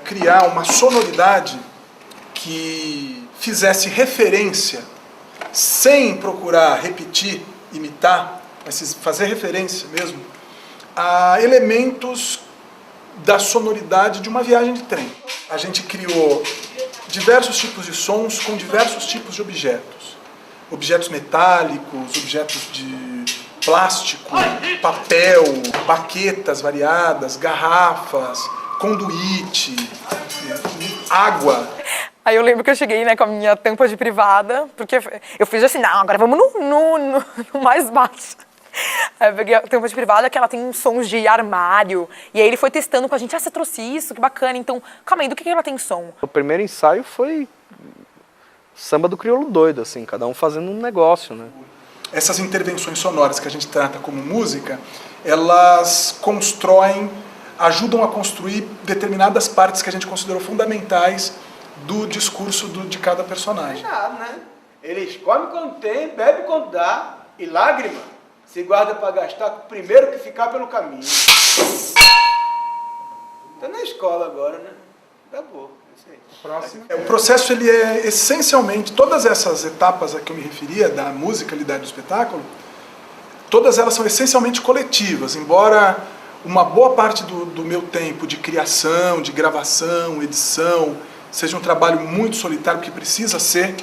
criar uma sonoridade que fizesse referência, sem procurar repetir, imitar, mas fazer referência mesmo, a elementos da sonoridade de uma viagem de trem. A gente criou diversos tipos de sons com diversos tipos de objetos. Objetos metálicos, objetos de plástico, papel, baquetas variadas, garrafas, conduíte, água. Aí eu lembro que eu cheguei, né, com a minha tampa de privada, porque eu fiz assim, não, agora vamos no mais baixo. Aí eu peguei a tampa de privada, que ela tem sons de armário, e aí ele foi testando com a gente, você trouxe isso, que bacana, então, calma aí, do que ela tem som? O primeiro ensaio foi samba do crioulo doido, assim, cada um fazendo um negócio, né? Essas intervenções sonoras que a gente trata como música, elas ajudam a construir determinadas partes que a gente considerou fundamentais do discurso de cada personagem. Nada, né? Eles comem quando tem, bebem quando dá, e lágrima se guarda para gastar com o primeiro que ficar pelo caminho. Tá na escola agora, né? Acabou. O processo ele é essencialmente, todas essas etapas a que eu me referia, da musicalidade do espetáculo, todas elas são essencialmente coletivas, embora uma boa parte do meu tempo de criação, de gravação, edição, seja um trabalho muito solitário, que precisa ser,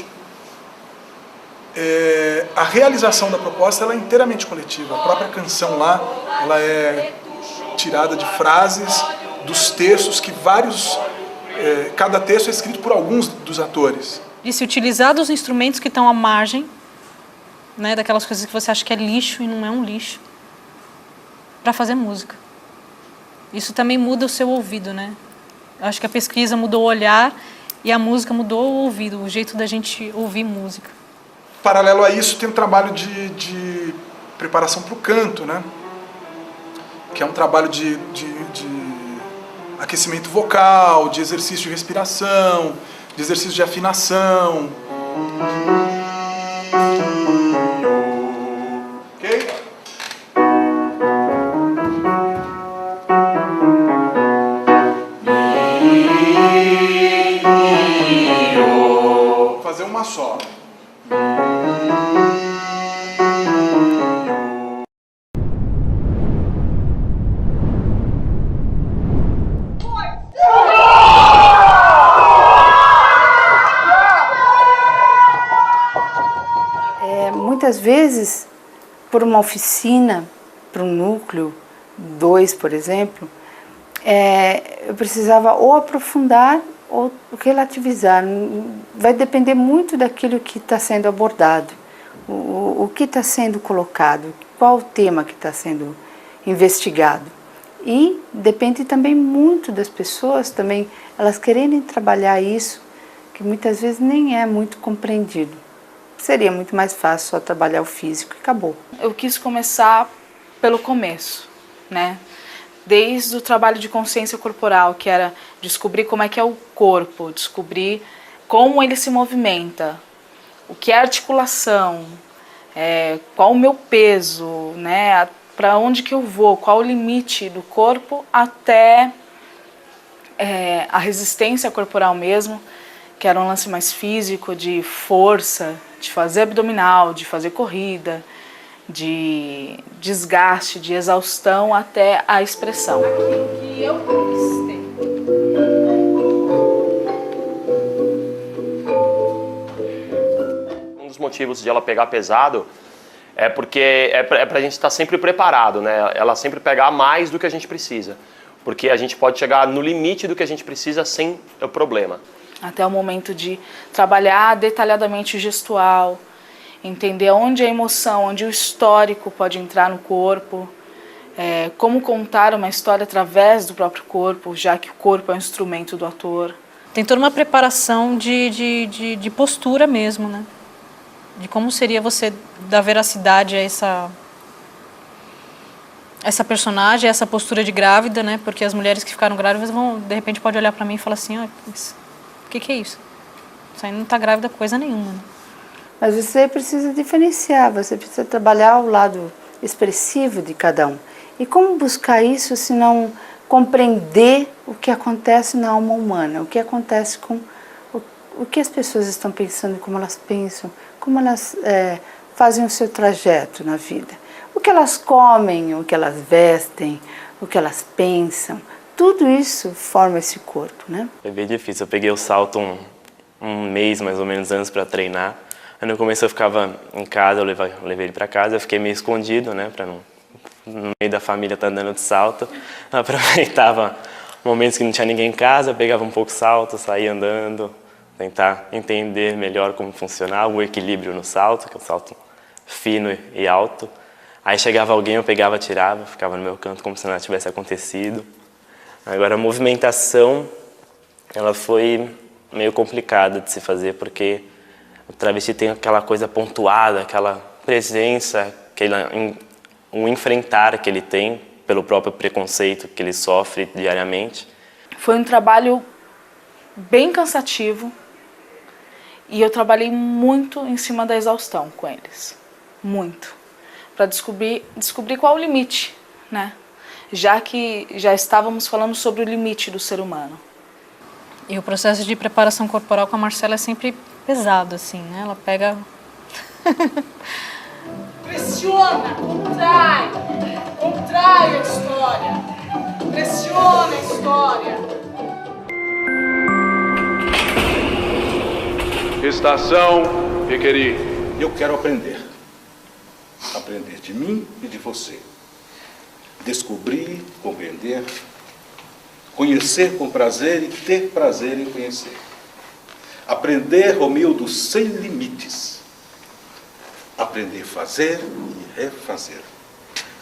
a realização da proposta ela é inteiramente coletiva. A própria canção lá, ela é tirada de frases dos textos que cada texto é escrito por alguns dos atores. E se utilizar dos instrumentos que estão à margem, né, daquelas coisas que você acha que é lixo e não é um lixo, para fazer música. Isso também muda o seu ouvido, né? Eu acho que a pesquisa mudou o olhar e a música mudou o ouvido, o jeito da gente ouvir música. Paralelo a isso, tem um trabalho de preparação para o canto, né? Que é um trabalho de aquecimento vocal, de exercício de respiração, de exercício de afinação. Ok? Vou fazer uma só. Muitas vezes, por uma oficina, para um núcleo, 2, por exemplo, eu precisava ou aprofundar ou relativizar. Vai depender muito daquilo que está sendo abordado, o que está sendo colocado, qual o tema que está sendo investigado. E depende também muito das pessoas, também elas quererem trabalhar isso, que muitas vezes nem é muito compreendido. Seria muito mais fácil só trabalhar o físico e acabou. Eu quis começar pelo começo, né? Desde o trabalho de consciência corporal, que era descobrir como é que é o corpo, descobrir como ele se movimenta, o que é articulação, qual o meu peso, né? Para onde que eu vou, qual o limite do corpo, até a resistência corporal mesmo, que era um lance mais físico, de força, de fazer abdominal, de fazer corrida, de desgaste, de exaustão, até a expressão. Aquilo que eu conquistei. Um dos motivos de ela pegar pesado é porque é pra gente estar sempre preparado, né? Ela sempre pegar mais do que a gente precisa. Porque a gente pode chegar no limite do que a gente precisa sem o problema. Até o momento de trabalhar detalhadamente o gestual, entender onde a emoção, onde o histórico pode entrar no corpo, como contar uma história através do próprio corpo, já que o corpo é um instrumento do ator. Tem toda uma preparação de postura mesmo, né? De como seria você dar veracidade a essa personagem, essa postura de grávida, né? Porque as mulheres que ficaram grávidas vão, de repente, pode olhar para mim e falar assim, o que é isso? Isso aí não está grávida coisa nenhuma. Né? Mas você precisa diferenciar, você precisa trabalhar o lado expressivo de cada um. E como buscar isso se não compreender o que acontece na alma humana, o que acontece com o que as pessoas estão pensando, como elas pensam, como elas fazem o seu trajeto na vida. O que elas comem, o que elas vestem, o que elas pensam. Tudo isso forma esse corpo, né? Foi bem difícil. Eu peguei o salto um mês, mais ou menos, antes para treinar. Aí no começo eu ficava em casa, eu levei ele para casa, eu fiquei meio escondido, né? Para não, no meio da família tá andando de salto. Eu aproveitava momentos que não tinha ninguém em casa, pegava um pouco de salto, saía andando, tentar entender melhor como funcionava o equilíbrio no salto, que é um salto fino e alto. Aí chegava alguém, eu pegava, tirava, ficava no meu canto como se nada tivesse acontecido. Agora, a movimentação, ela foi meio complicada de se fazer, porque o travesti tem aquela coisa pontuada, aquela presença, o enfrentar que ele tem pelo próprio preconceito que ele sofre diariamente. Foi um trabalho bem cansativo e eu trabalhei muito em cima da exaustão com eles, muito, para descobrir qual o limite, né? Já que já estávamos falando sobre o limite do ser humano. E o processo de preparação corporal com a Marcela é sempre pesado, assim, né? Ela pega... Pressiona, contrai a história. Pressiona a história. Estação Pequeri. Eu quero aprender. Aprender de mim e de você. Descobrir, compreender, conhecer com prazer e ter prazer em conhecer. Aprender, Romildo, sem limites. Aprender a fazer e refazer.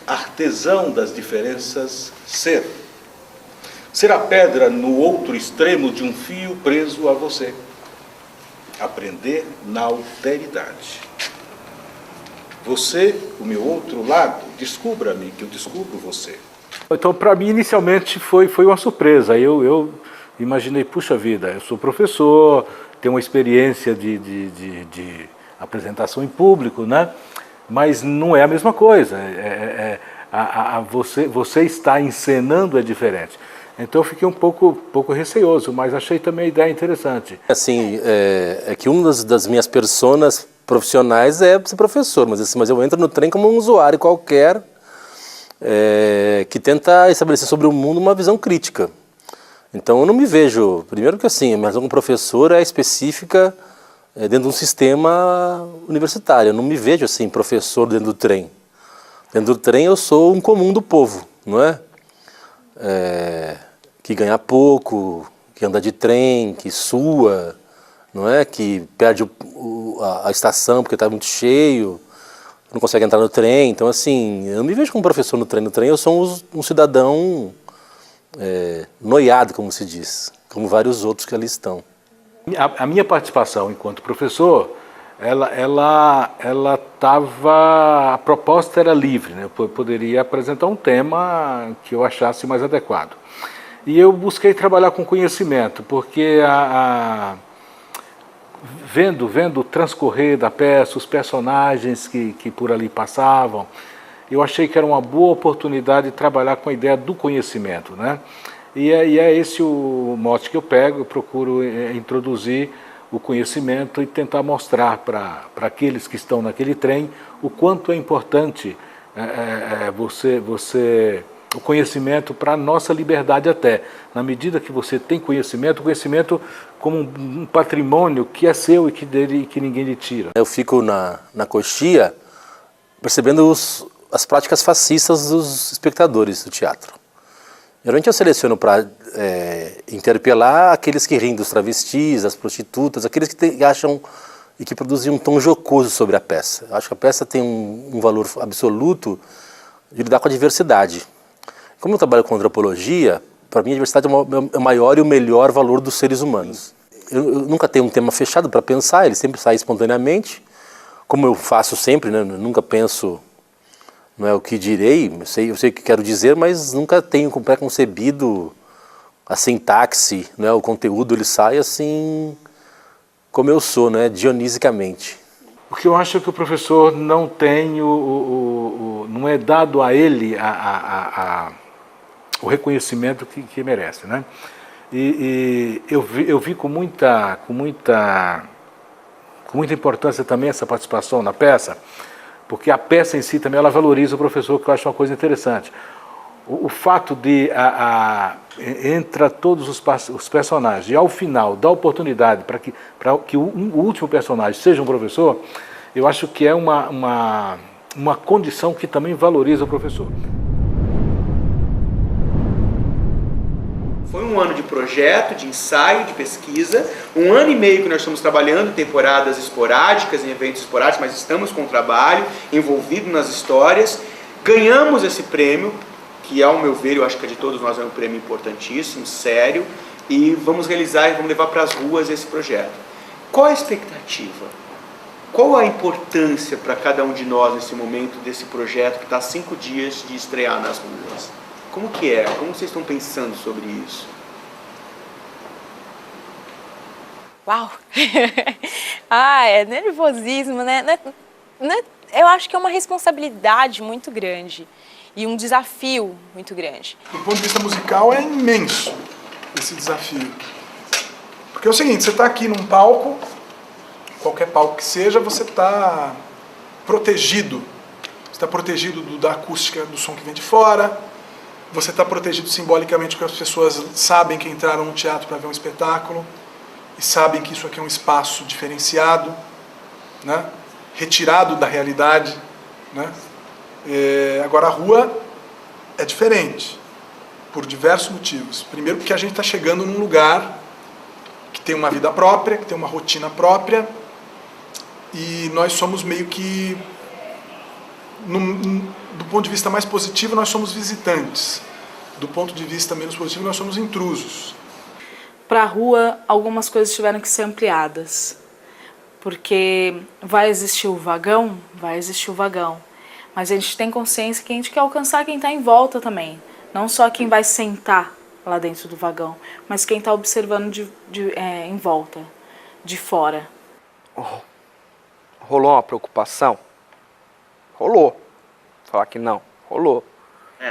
Artesão das diferenças, ser. Ser a pedra no outro extremo de um fio preso a você. Aprender na alteridade. Você, o meu outro lado, descubra-me que eu descubro você. Então, para mim, inicialmente foi uma surpresa. Eu imaginei, puxa vida, eu sou professor, tenho uma experiência de apresentação em público, né? Mas não é a mesma coisa. Você está encenando é diferente. Então eu fiquei um pouco receoso, mas achei também a ideia interessante. Assim, é que uma das minhas personas profissionais é ser professor, mas eu entro no trem como um usuário qualquer que tenta estabelecer sobre o mundo uma visão crítica. Então eu não me vejo, primeiro que assim, a minha visão como professor é específica dentro de um sistema universitário. Eu não me vejo assim, professor dentro do trem. Dentro do trem eu sou um comum do povo, não é? Que ganha pouco, que anda de trem, que sua, não é? Que perde a estação porque está muito cheio, não consegue entrar no trem. Então, assim, eu não me vejo como professor no trem. No trem eu sou um cidadão noiado, como se diz, como vários outros que ali estão. A minha participação enquanto professor, ela estava, a proposta era livre, né? Eu poderia apresentar um tema que eu achasse mais adequado. E eu busquei trabalhar com conhecimento, porque vendo o transcorrer da peça, os personagens que por ali passavam, eu achei que era uma boa oportunidade de trabalhar com a ideia do conhecimento, né? E é esse o mote que eu pego, eu procuro introduzir o conhecimento e tentar mostrar para aqueles que estão naquele trem o quanto é importante o conhecimento para a nossa liberdade até. Na medida que você tem conhecimento, o conhecimento como um patrimônio que é seu e que ninguém lhe tira. Eu fico na coxia percebendo as práticas fascistas dos espectadores do teatro. Geralmente eu seleciono para interpelar aqueles que riem dos travestis, das prostitutas, aqueles que acham e que produzem um tom jocoso sobre a peça. Eu acho que a peça tem um valor absoluto de lidar com a diversidade. Como eu trabalho com antropologia, para mim a diversidade é o maior e o melhor valor dos seres humanos. Eu nunca tenho um tema fechado para pensar, ele sempre sai espontaneamente, como eu faço sempre, né? Eu nunca penso, não é o que direi, eu sei o que quero dizer, mas nunca tenho pré-concebido a sintaxe, né? O conteúdo ele sai assim como eu sou, né? Dionisicamente. O que eu acho é que o professor não tem, não é dado a ele o reconhecimento que merece, né? E eu vi com muita importância também essa participação na peça, porque a peça em si também ela valoriza o professor, que eu acho uma coisa interessante. O fato de entra todos os personagens e ao final dá oportunidade para que o último personagem seja um professor, eu acho que é uma condição que também valoriza o professor. Foi um ano de projeto, de ensaio, de pesquisa, 1 ano e meio que nós estamos trabalhando, temporadas esporádicas, em eventos esporádicos, mas estamos com o trabalho, envolvido nas histórias, ganhamos esse prêmio, que ao meu ver, eu acho que de todos nós é um prêmio importantíssimo, sério, e vamos realizar e vamos levar para as ruas esse projeto. Qual a expectativa? Qual a importância para cada um de nós nesse momento desse projeto que está a 5 dias de estrear nas ruas? Como que é? Como vocês estão pensando sobre isso? Uau! É nervosismo, né? Eu acho que é uma responsabilidade muito grande e um desafio muito grande. Do ponto de vista musical é imenso esse desafio. Porque é o seguinte, você está aqui num palco, qualquer palco que seja, você está protegido está protegido da acústica do som que vem de fora, você está protegido simbolicamente porque as pessoas sabem que entraram no teatro para ver um espetáculo e sabem que isso aqui é um espaço diferenciado, né? Retirado da realidade, né? Agora a rua é diferente, por diversos motivos. Primeiro porque a gente está chegando num lugar que tem uma vida própria, que tem uma rotina própria, e nós somos meio que, do ponto de vista mais positivo, nós somos visitantes. Do ponto de vista menos positivo, nós somos intrusos. Para a rua, algumas coisas tiveram que ser ampliadas, porque vai existir o vagão, mas a gente tem consciência que a gente quer alcançar quem está em volta também, não só quem vai sentar lá dentro do vagão, mas quem está observando em volta, de fora. Rolou uma preocupação? Rolou. Falar que não, rolou.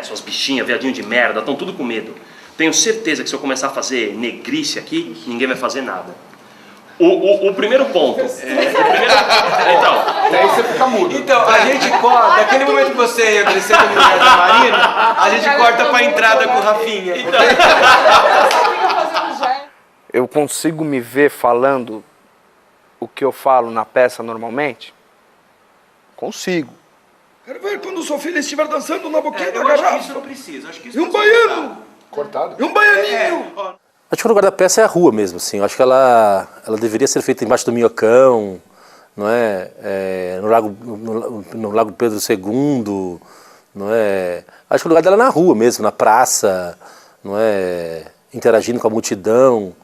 Suas bichinhas, viadinho de merda, estão tudo com medo. Tenho certeza que se eu começar a fazer negrice aqui, ninguém vai fazer nada. O primeiro ponto. Então. Aí você fica mudo. Então, a gente corta, naquele momento que você ia crescer no lugar da Marina, a gente corta pra entrada com o Rafinha. Eu consigo me ver falando o que eu falo na peça normalmente? Consigo. Quero ver quando sua filha estiver dançando na boquinha da Eu acho que garrafa. isso não precisa. Acho que isso E um baiano. Cortado? E um baianinho. Acho que o lugar da peça é a rua mesmo, assim. Eu acho que ela deveria ser feita embaixo do Minhocão, não é? No Lago Pedro II, não é? Acho que o lugar dela é na rua mesmo, na praça, não é? Interagindo com a multidão.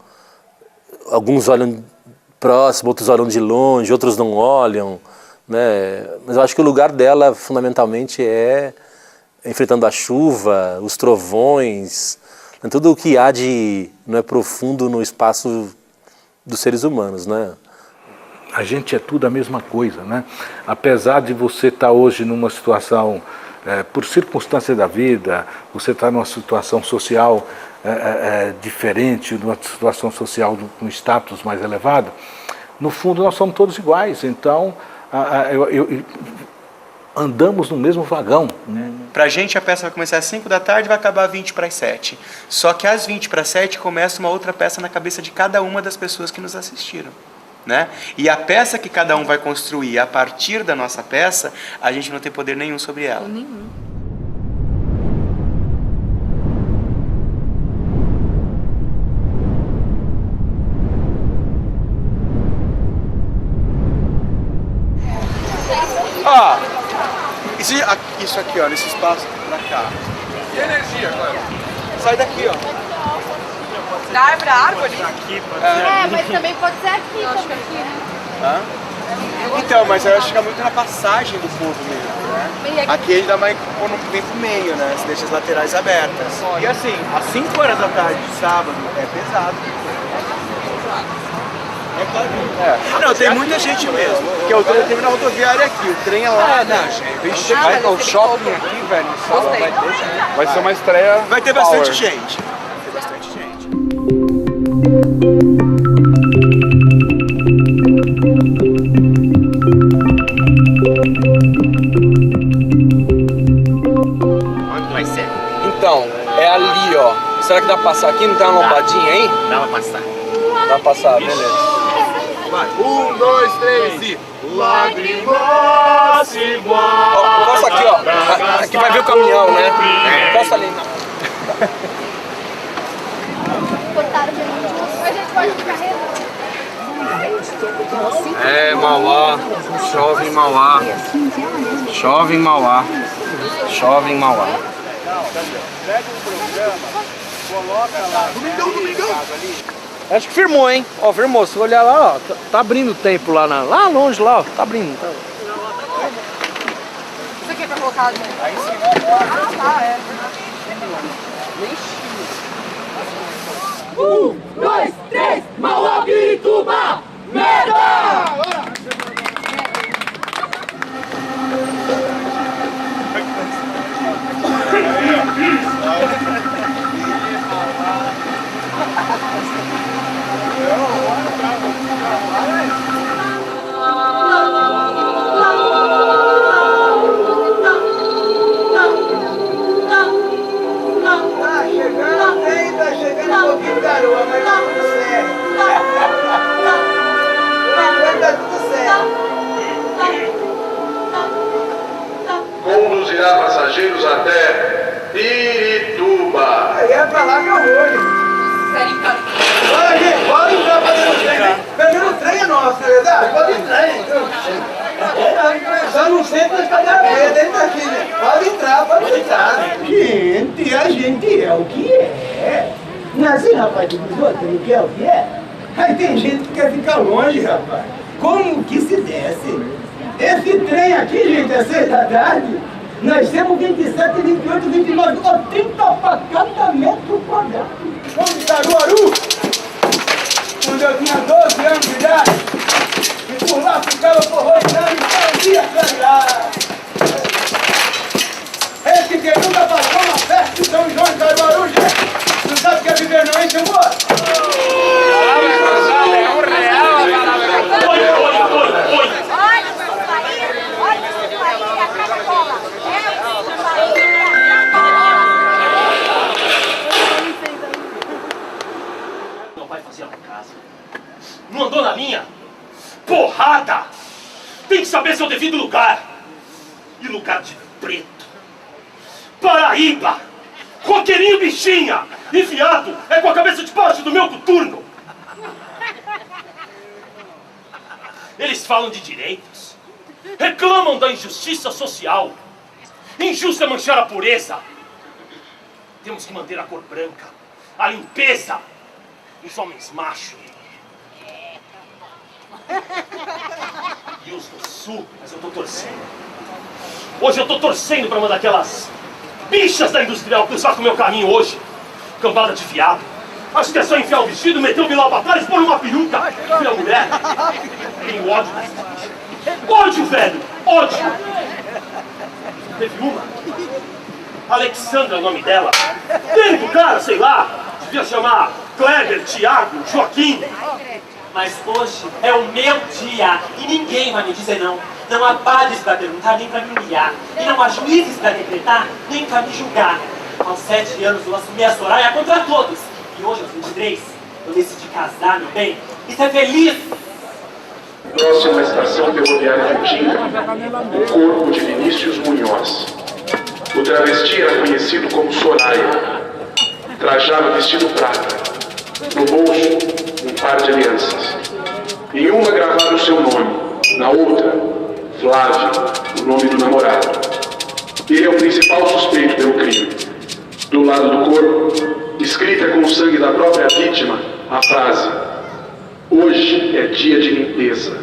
Alguns olham próximo, outros olham de longe, outros não olham, né? Mas eu acho que o lugar dela, fundamentalmente, é enfrentando a chuva, os trovões, tudo o que há de profundo no espaço dos seres humanos, né? A gente é tudo a mesma coisa, né? Apesar de você estar hoje numa situação, por circunstância da vida, você está numa situação social diferente, numa situação social com status mais elevado, no fundo nós somos todos iguais, então andamos no mesmo vagão. Pra gente a peça vai começar às 5 da tarde e vai acabar às 20 para as 7. Só que às 20 para as 7 começa uma outra peça na cabeça de cada uma das pessoas que nos assistiram, né? E a peça que cada um vai construir a partir da nossa peça, a gente não tem poder nenhum sobre ela. Nenhum. Isso aqui, ó, nesse espaço pra cá. E energia, agora? Sai daqui, ó. Da árvore a árvore? Aqui, Mas também pode ser aqui. Eu acho que aqui, né? Então, mas eu acho que fica muito na passagem do povo mesmo, né? Aqui ele dá mais quando vem pro meio, né? Você deixa as laterais abertas. E assim, às 5 horas da tarde de sábado, é pesado. Não, tem muita gente mesmo. Porque o trem termina rodoviária aqui, o trem é lá. Vixe, vai no shopping aqui, velho, no sábado vai ser uma estreia. Vai ter power. bastante gente. Vai ter bastante gente. Onde vai ser? Então, é ali, ó. Será que dá pra passar aqui? Não tem uma lombadinha aí? Dá pra passar. Dá pra passar, beleza. Vai. 1, 2, 3 e... Lágrimas igual. Ó, passa aqui, ó. Aqui vai ver o caminhão, né? Passa ali. Cortaram de mim. A gente pode ficar É, Mauá. Chove em Mauá. Chove em Mauá. Chove em Mauá. Pega um programa, coloca lá. Domingão. Acho que firmou, hein? Ó, firmou. Se olhar lá, ó, tá abrindo o tempo lá, lá longe, lá, ó. Tá abrindo. Isso aqui é pra colocar ali. Aí sim. Ah, tá, é. 1, 2, 3, Mauá, Pirituba, merda! passageiros até Pirituba. Aí é pra lá que eu vou. Olha, gente, pode entrar fazendo trem. Pegando trem é nosso, não é verdade? Pode entrar, hein? Só não senta nas cadeiras dentro daqui, né? Pode entrar. Gente, a gente é o que é. Não é assim, rapaz, que os outros não quer o que é? Aí tem gente que quer ficar longe, rapaz. Como que se desce? Esse trem aqui, gente, é 6 da tarde. Nós temos 27, 28, 29, 30 para cada metro quadrado. Vamos de Caruaru, quando eu tinha 12 anos de idade, e por lá ficava forrojando e fazia cantar. Esse que nunca passou uma festa de São João em Caruaru, gente, não sabe o que é viver não, hein, seu moço? Meu pai fazia lá em casa. Não andou na linha? Porrada! Tem que saber seu devido lugar. E lugar de preto. Paraíba! Roqueirinho bichinha! Enfiado é com a cabeça de baixo do meu coturno! Eles falam de direitos. Reclamam da injustiça social. Injusto é manchar a pureza. Temos que manter a cor branca, a limpeza, os homens machos. E os do sul, mas eu tô torcendo. Hoje eu tô torcendo pra uma daquelas bichas da industrial cruzar com o meu caminho hoje. Cambada de viado. Acho que é só enfiar o vestido, meter o bilhão pra trás, pôr uma peruca. Minha mulher. Tenho ódio dessa bicha. Ódio, velho! Ódio! Teve uma. Alexandra é o nome dela. Teve o cara, sei lá. Devia chamar Kleber, Thiago, Joaquim. Mas hoje é o meu dia e ninguém vai me dizer não. Não há padres para perguntar nem para me humilhar. E não há juízes para decretar nem para me julgar. Aos 7 anos eu assumi a Soraya contra todos. E hoje, aos 23, eu decidi casar, meu bem, e ser feliz. Próxima estação ferroviária de Tinga, o corpo de Vinícius Munhoz. O travesti era conhecido como Soraya. Trajava vestido prata. No bolso, um par de alianças. Em uma gravado o seu nome, na outra, Flávio, o nome do namorado. Ele é o principal suspeito pelo crime. Do lado do corpo, escrita com o sangue da própria vítima, a frase: hoje é dia de limpeza.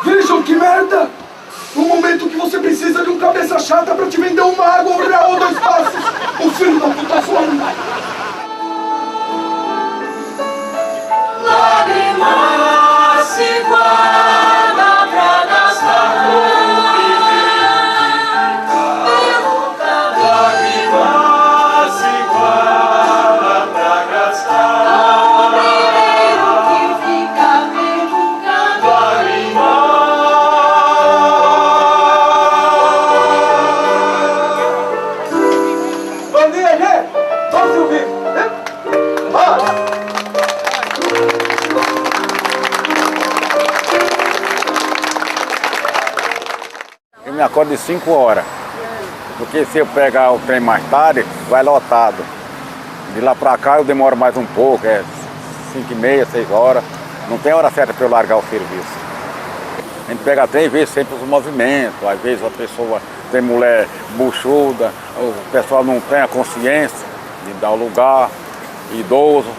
Vejam que merda! No momento que você precisa de um cabeça chata pra te vender uma água, um real ou 2 passes, o filho da puta some! Lágrima se guarda pra gastar fome. Lágrima se guarda pra gastar. O primeiro que fica vergado. Lágrima. Bom dia, gente! Vamos subir! Bora! Eu me acordo de 5 horas, porque se eu pegar o trem mais tarde, vai lotado. De lá pra cá eu demoro mais um pouco, 5h30, 6 horas. Não tem hora certa para eu largar o serviço. A gente pega trem e vê sempre os movimentos, às vezes a pessoa tem mulher buchuda, o pessoal não tem a consciência de dar o lugar, idoso.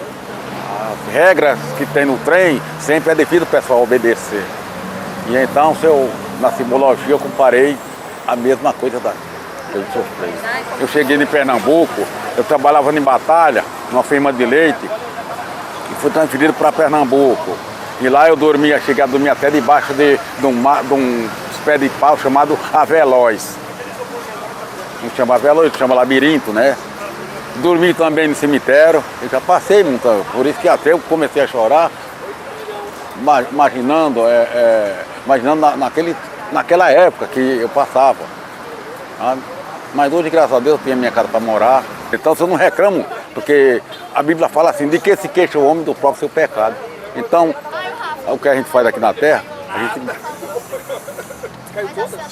As regras que tem no trem sempre é devido o pessoal obedecer. E então, na simbologia, eu comparei a mesma coisa que ele sofreu. Eu cheguei de Pernambuco, eu trabalhava em Batalha, numa firma de leite, e fui transferido para Pernambuco. E lá eu cheguei a dormir até debaixo de um pé de pau chamado Aveloz. Não chama Aveloz, chama Labirinto, né? Dormi também no cemitério, eu já passei muito, por isso que até eu comecei a chorar, imaginando naquela época que eu passava. Mas hoje, graças a Deus, eu tenho a minha casa para morar. Então eu não reclamo, porque a Bíblia fala assim, de que se queixa o homem do próprio seu pecado. Então, o que a gente faz aqui na terra,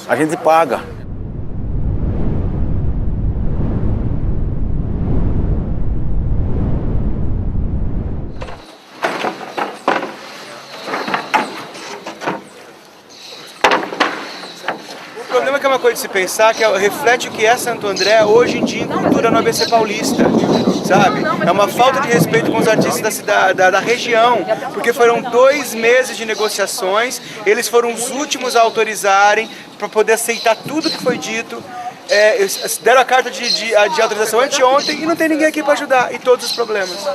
a gente paga. O problema é que é uma coisa de se pensar, que reflete o que é Santo André hoje em dia em cultura no ABC Paulista, sabe? É uma falta de respeito com os artistas da região, porque foram 2 meses de negociações, eles foram os últimos a autorizarem para poder aceitar tudo que foi dito. Deram a carta de autorização anteontem e não tem ninguém aqui para ajudar, e todos os problemas.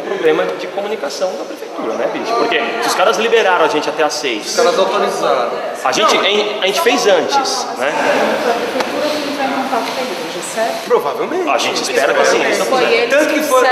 Problema de comunicação da prefeitura, né, bicho? Porque se os caras liberaram a gente até às 6. Os caras autorizaram. A gente fez antes, né? A prefeitura não entrar em contato com a igreja, certo? Provavelmente. A gente espera que assim, Foi eles tanto que disseram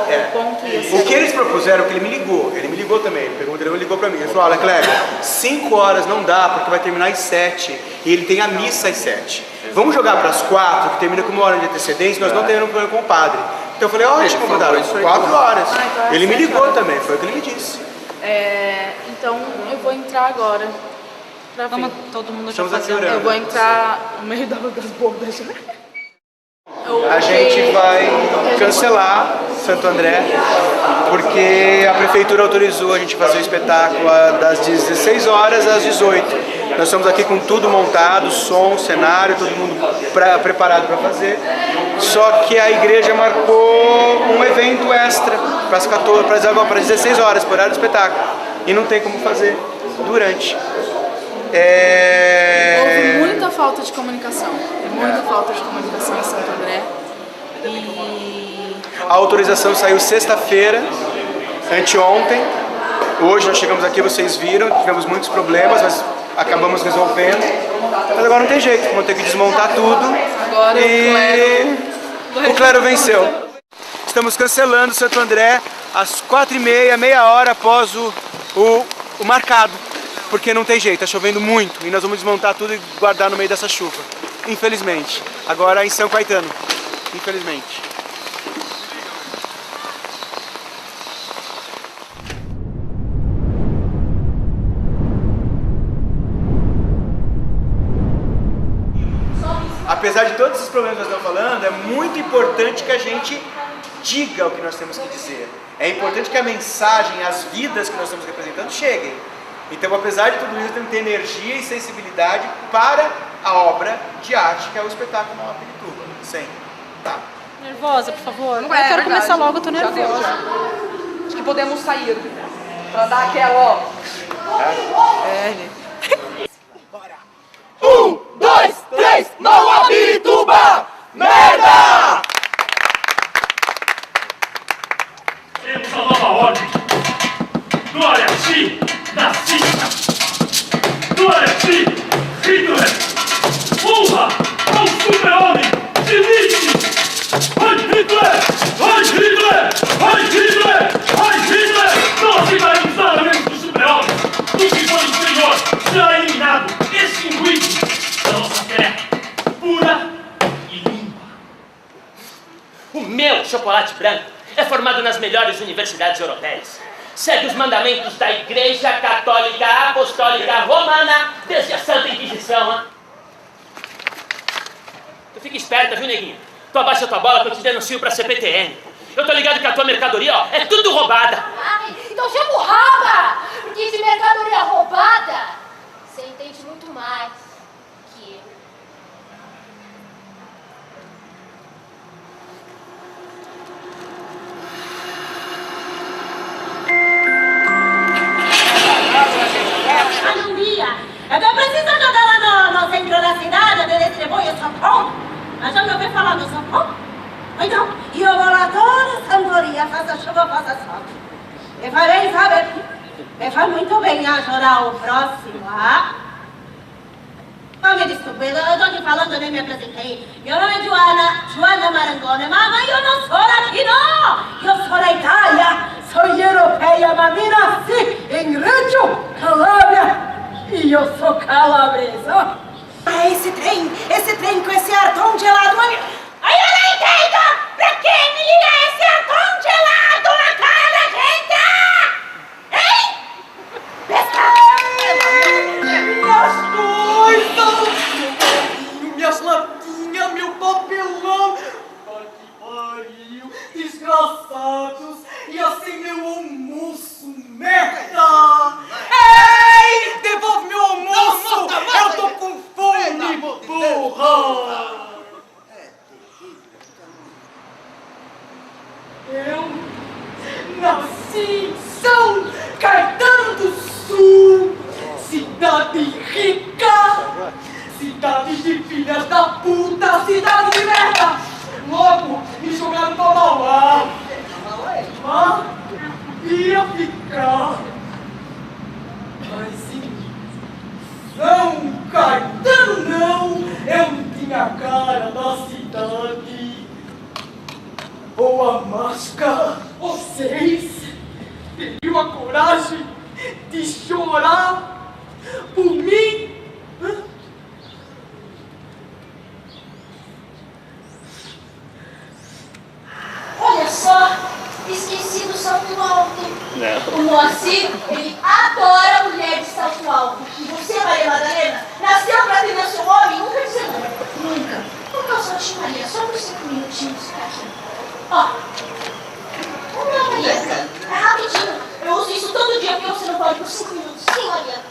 que o ponto ia ser... O que eles propuseram, que ele me ligou também, ele pegou o telefone e ligou pra mim. Ele falou, olha, Kleber, 5 horas não dá, porque vai terminar às 7, e ele tem a missa às 7. Vamos jogar para as 4, que termina com 1 hora de antecedência, nós não temos problema com o padre. Então eu falei, ótimo, mandaram 4 horas. então Ele me ligou também, foi o que ele me disse. Então eu vou entrar agora. Vamos todo mundo já Estamos fazer. aqui orando. Eu vou entrar no meio das bordas, né? A gente vai cancelar Santo André, porque a prefeitura autorizou a gente fazer o espetáculo das 16 horas às 18. Nós estamos aqui com tudo montado, som, cenário, todo mundo preparado para fazer. Só que a igreja marcou um evento extra para as 16 horas, por horário do espetáculo. E não tem como fazer durante. Houve muita falta de comunicação. Muita falta de comunicação em Santo André. A autorização saiu sexta-feira, anteontem. Hoje nós chegamos aqui, vocês viram, tivemos muitos problemas, mas acabamos resolvendo. Mas agora não tem jeito, vamos ter que desmontar tudo. Agora e o clero venceu. Estamos cancelando Santo André às 4h30, meia hora após o marcado. Porque não tem jeito, está chovendo muito e nós vamos desmontar tudo e guardar no meio dessa chuva. Infelizmente. Agora em São Caetano. Infelizmente. Apesar de todos esses problemas que nós estamos falando, é muito importante que a gente diga o que nós temos que dizer. É importante que a mensagem, as vidas que nós estamos representando cheguem. Então, apesar de tudo isso, tem que ter energia e sensibilidade para a obra de arte, que é o espetáculo Mama Pirituba. Sempre. Tá. Nervosa, por favor. Não Eu é quero verdade. começar logo, eu tô Já nervosa. deu. Acho que podemos sair pra dar aquela, ó. gente. 1, 2, 3, Mama Pirituba! Merda! Temos a nova ordem. Glória a ti, nazista! Glória a ti, Hitler! Honra ao super-homem, Limite! Vai Hitler! Vai Hitler! Vai Hitler! Vai Hitler! Nós ficaremos na frente do super-homem! O que foi o Senhor será eliminado, extinguido da nossa terra, pura e limpa. O meu chocolate branco é formado nas melhores universidades europeias. Segue os mandamentos da Igreja Católica Apostólica Romana desde a Santa Inquisição, hein? Tu fica esperta, viu, neguinho? Tu abaixa tua bola que eu te denuncio pra CPTN. Eu tô ligado que a tua mercadoria, ó, é tudo roubada. Ai, então chama o Raba! Porque de mercadoria roubada, você entende muito mais que eu. E eu vou lá toda santoria, faça chuva, faça sol. E farei saber. Me faz muito bem ajudar o próximo, ah? Me desculpe, eu tô aqui falando, nem me apresentei. Meu nome é Joana Marangoni, mas eu não sou daqui, não! Eu sou da Itália, sou europeia, mas me nasci em Reggio Calabria e eu sou calabresa. Esse trem com esse ar tão gelado, mas... Ai, eu não entendo! Pra que me liga esse ar tão gelado na cara da gente? Hein? Minhas coisas! Minhas latinhas, meu papelão! Ai, que pariu! Desgraçados! E assim meu almoço, merda! Ei! Devolve meu almoço! Eu tô com fome, porra! Eu nasci em São Caetano do Sul, cidade rica, cidade de filhas da puta, cidade de merda! Logo, me jogaram pra Mauá. Ah, ia ficar. Mas em São Caetano não, eu não tinha a cara da cidade. Ou a máscara, vocês teriam a coragem de chorar por mim? Olha só, esqueci do salto alto. Não. O Moacir, ele adora mulher de salto alto. E você, Maria Madalena, nasceu pra atender seu homem, nunca dizer não. Nunca. Então só te Maria, só por 5 minutinhos aqui. Ó. Não, Maria, é rapidinho. Eu uso isso todo dia, porque você não pode por 5 minutos. Sim, Maria.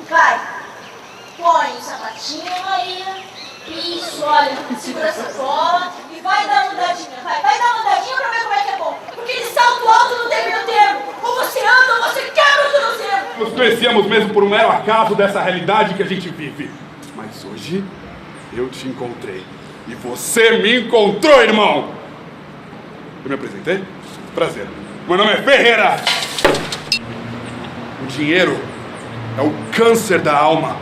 Vai. Põe o sapatinho, Maria. Isso, olha, segura essa bola e vai dar uma andadinha, vai dar uma andadinha pra ver como é que é bom. Porque de salto alto não tem meio termo. Ou você anda ou você quebra o tornozelo. Nos conhecíamos mesmo por um mero acaso dessa realidade que a gente vive. Mas hoje eu te encontrei. E você me encontrou, irmão! Eu me apresentei? Prazer. Meu nome é Ferreira. O dinheiro é o câncer da alma.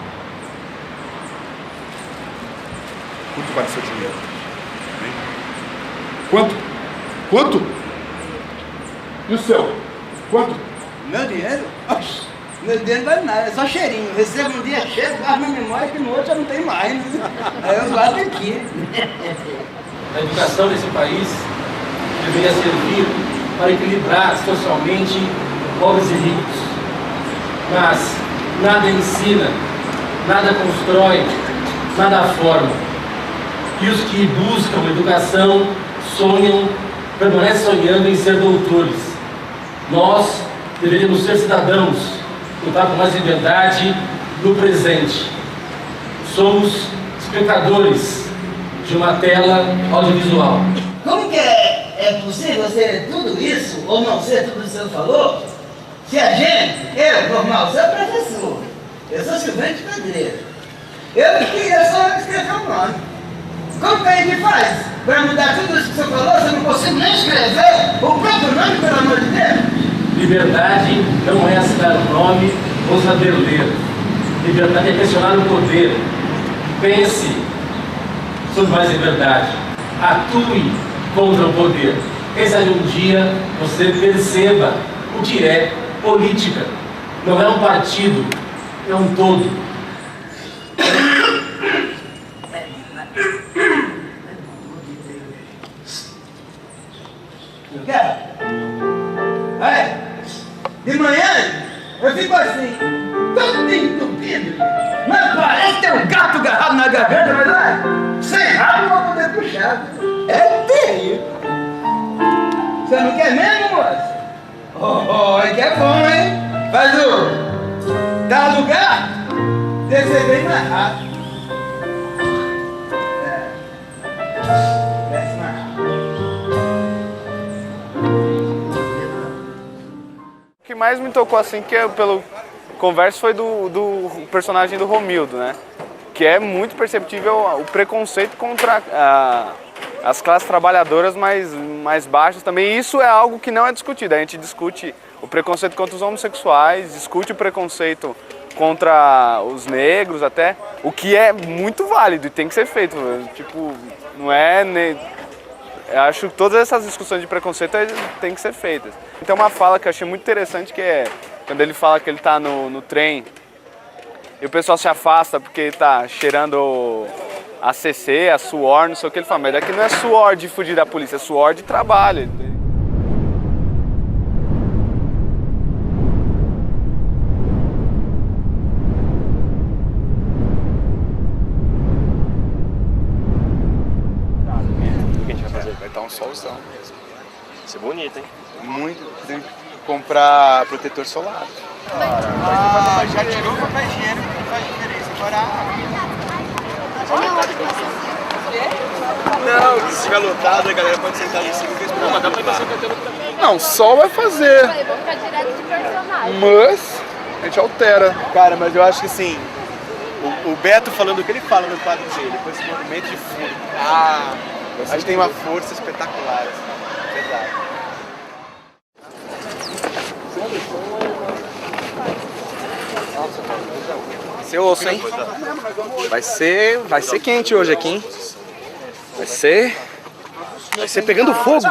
Quanto vale seu dinheiro? Hein? Quanto? Quanto? E o seu? Quanto? Meu dinheiro? Oxi, meu dinheiro não vale nada, é só cheirinho. Recebo um dia cheio, guardo na memória que no outro eu não tenho mais. Né? Aí eu guardo aqui. A educação desse país deveria servir para equilibrar socialmente pobres e ricos. Mas nada ensina, nada constrói, nada forma. E os que buscam educação sonham, permanecem sonhando em ser doutores. Nós deveríamos ser cidadãos, lutar por mais liberdade no presente. Somos espectadores de uma tela audiovisual. Como que é possível ser tudo isso, ou não ser tudo isso que você falou, se a gente, eu, normal, sou professor, eu sou Silvente Pedreiro, eu queria só escrever o nome. Como que a gente faz? Para mudar tudo isso que você falou, você não consegue nem escrever o próprio nome, pelo amor de Deus? Liberdade não é assinar o nome ou saber ler. Liberdade é questionar o poder. Pense sobre mais liberdade. Atue contra o poder. Quem sabe um dia você perceba o que é política. Não é um partido, é um todo. De manhã eu fico assim, todo entupido, mas parece ter um gato agarrado na garganta, mas olha, sem rabo não vou poder puxar. É feio. Você não quer mesmo, moça? Oh, é que é bom, hein? Faz o dá lugar, você vem mais rápido. Desce mais rápido. O que mais me tocou, assim, que pelo converso foi do personagem do Romildo, né? Que é muito perceptível o preconceito contra as classes trabalhadoras mais baixas também. Isso é algo que não é discutido. A gente discute o preconceito contra os homossexuais, discute o preconceito contra os negros até, o que é muito válido e tem que ser feito. Tipo, não é... Eu acho que todas essas discussões de preconceito têm que ser feitas. Tem uma fala que eu achei muito interessante, que é quando ele fala que ele está no trem e o pessoal se afasta porque está cheirando a CC, a suor, não sei o que. Ele fala, mas daqui não é suor de fugir da polícia, é suor de trabalho. Vai estar um solzão mesmo. Vai ser bonito, hein? Muito. Tem que comprar protetor solar. Já tirou o papel higiênico, não faz diferença. Agora... Não, se estiver lotado, a galera pode sentar em cima e esperar. Não, mas dá pra passar o Não, sol vai fazer. Vou ficar direto de personagem. Mas a gente altera. Cara, mas eu acho que assim, o Beto falando o que ele fala no quadro dele, com esse movimento de fundo. Acho que tem uma força espetacular, assim. Verdade. Seu osso, hein? Vai ser quente hoje aqui, hein? Vai ser pegando fogo.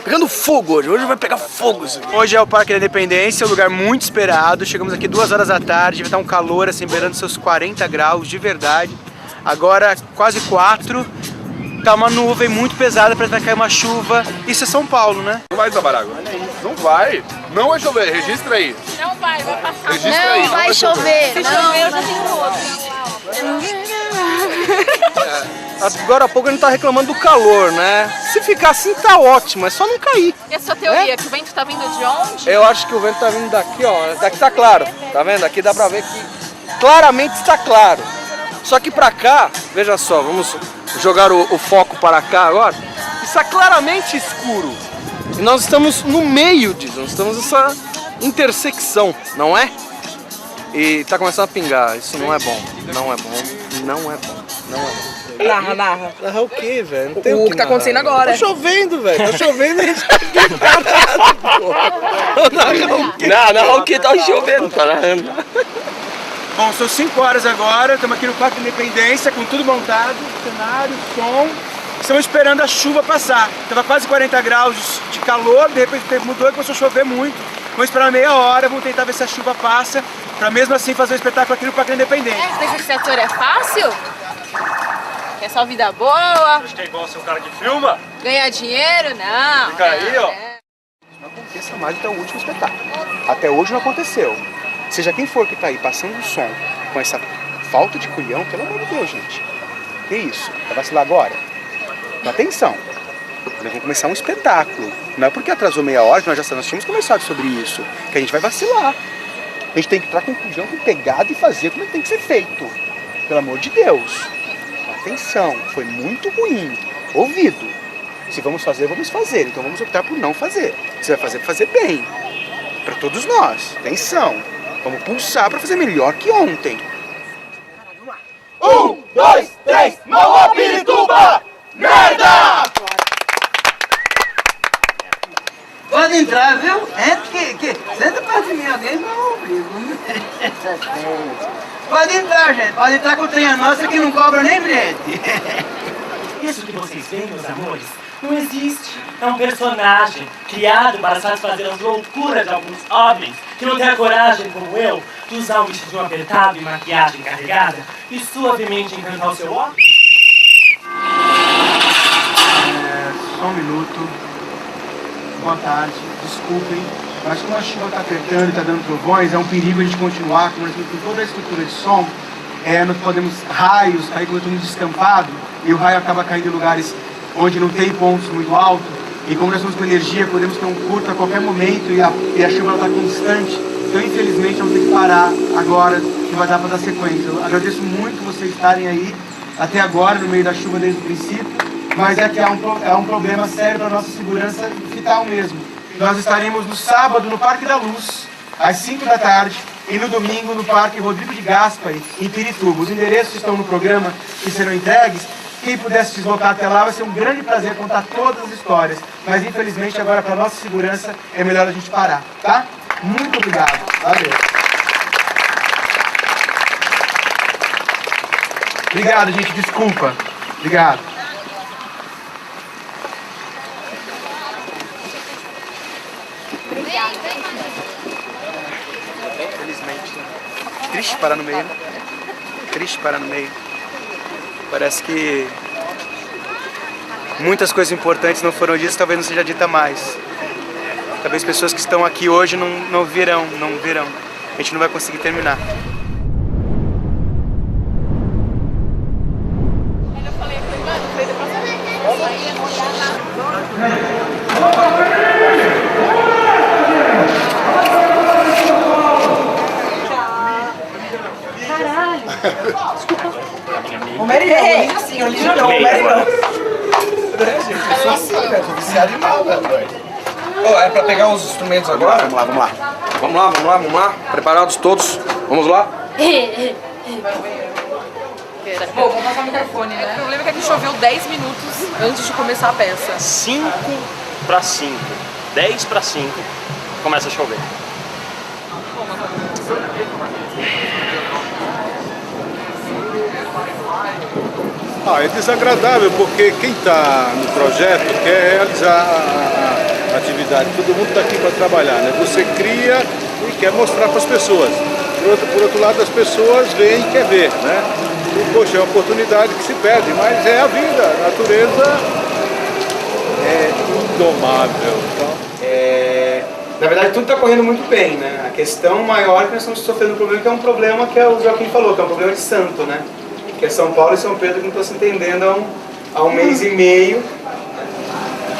Pegando fogo hoje. Hoje vai pegar fogo isso aqui. Hoje é o Parque da Independência, um lugar muito esperado. Chegamos aqui 2 horas da tarde, vai estar um calor assim, beirando seus 40 graus de verdade. Agora quase 4. Tá uma nuvem muito pesada, parece que vai cair uma chuva. Isso é São Paulo, né? Não vai desabar água. Não vai. Não vai chover. Registra aí. Não vai passar. Registra aí. Não vai chover. Se chover, eu já tenho roupa. Agora há pouco a gente tá reclamando do calor, né? Se ficar assim tá ótimo, é só não cair. E a sua teoria, que o vento tá vindo de onde? Eu acho que o vento tá vindo daqui, ó. Daqui tá claro, tá vendo? Aqui dá pra ver que claramente está claro. Só que pra cá, veja só, vamos jogar o foco para cá agora. Está claramente escuro. E nós estamos no meio disso, nós estamos nessa intersecção, não é? E tá começando a pingar, isso não é bom. Não é bom, não é bom, não é bom. Narra. Narra o quê, velho? Não tem O que tá acontecendo agora. Tá chovendo, velho. Tá chovendo e a gente tá Narra o que tá chovendo, tá narrando. Bom, são 5 horas agora, estamos aqui no Parque da Independência, com tudo montado, cenário, som. Estamos esperando a chuva passar. Estava quase 40 graus de calor, de repente o tempo mudou e começou a chover muito. Vamos esperar meia hora, vamos tentar ver se a chuva passa, para mesmo assim fazer um espetáculo aqui no Parque da Independência. Você pensa que esse ator é fácil? Quer só vida boa? Acho que é igual o seu cara que filma. Ganhar dinheiro? Não. Fica aí, ó. Não aconteça mais até o último espetáculo. Até hoje não aconteceu. Seja quem for que tá aí passando o som com essa falta de culhão, pelo amor de Deus, gente. Que isso? Vai vacilar agora? Atenção. Nós vamos começar um espetáculo. Não é porque atrasou meia hora que nós tínhamos conversado sobre isso, que a gente vai vacilar. A gente tem que entrar com culhão, com pegada e fazer como tem que ser feito. Pelo amor de Deus. Atenção, foi muito ruim. Ouvido. Se vamos fazer, vamos fazer. Então vamos optar por não fazer. Se vai fazer bem. Para todos nós. Atenção. Vamos pulsar para fazer melhor que ontem. 1, 2, 3, Mauá Pirituba! Merda! Pode entrar, viu? Entra senta perto de mim, alguém não obrigo. Pode entrar, gente. Pode entrar com o trem a nossa que não cobra nem bilhete. Isso que vocês veem, meus amores, não existe. É um personagem criado para satisfazer as loucuras de alguns homens que não têm a coragem, como eu, de usar um vestido apertado e maquiagem carregada e suavemente encantar o seu ó. Só um minuto. Boa tarde. Desculpem. Mas como a chuva está apertando e está dando trovões, é um perigo a gente continuar com toda a estrutura de som. Nós podemos raios cair quando estamos descampado e o raio acaba caindo em lugares onde não tem pontos muito altos. E como nós estamos com energia, podemos ter um curto a qualquer momento e a chuva está constante. Então, infelizmente, vamos ter que parar agora, que vai dar para dar sequência. Eu agradeço muito vocês estarem aí até agora, no meio da chuva desde o princípio, mas é que é um problema sério para a nossa segurança vital mesmo. Nós estaremos no sábado no Parque da Luz, às 5 da tarde, e no domingo no Parque Rodrigo de Gaspari, em Pirituba. Os endereços estão no programa que serão entregues. quem pudesse se deslocar até lá, vai ser um grande prazer contar todas as histórias. Mas infelizmente agora, para nossa segurança, é melhor a gente parar, tá? Muito obrigado. Valeu. Obrigado, gente. Desculpa. Obrigado. Infelizmente. Triste parar no meio, né? Triste parar no meio. Parece que muitas coisas importantes não foram ditas, talvez não seja dita mais. Talvez pessoas que estão aqui hoje não virão. A gente não vai conseguir terminar. O Mary não, assim, o Lígia não, o Mary não. Eu sou assim, velho, tô viciado em mal, velho. É pra pegar os instrumentos agora? Vamos lá. Preparados todos? Vamos lá? Bom, vamos passar o microfone, né? O problema é que a gente choveu 10 minutos antes de começar a peça. 5 para 5, 10 para 5, começa a chover. É desagradável porque quem está no projeto quer realizar a atividade. Todo mundo está aqui para trabalhar, né? Você cria e quer mostrar para as pessoas. Por outro lado, as pessoas veem e quer ver, né? E, poxa, é uma oportunidade que se perde, mas é a vida. A natureza é indomável. Então, na verdade, tudo está correndo muito bem, né? A questão maior é que nós estamos sofrendo um problema, que é um problema que o Joaquim falou, que é um problema de santo, né? Que é São Paulo e São Pedro que não estão se entendendo há um mês e meio.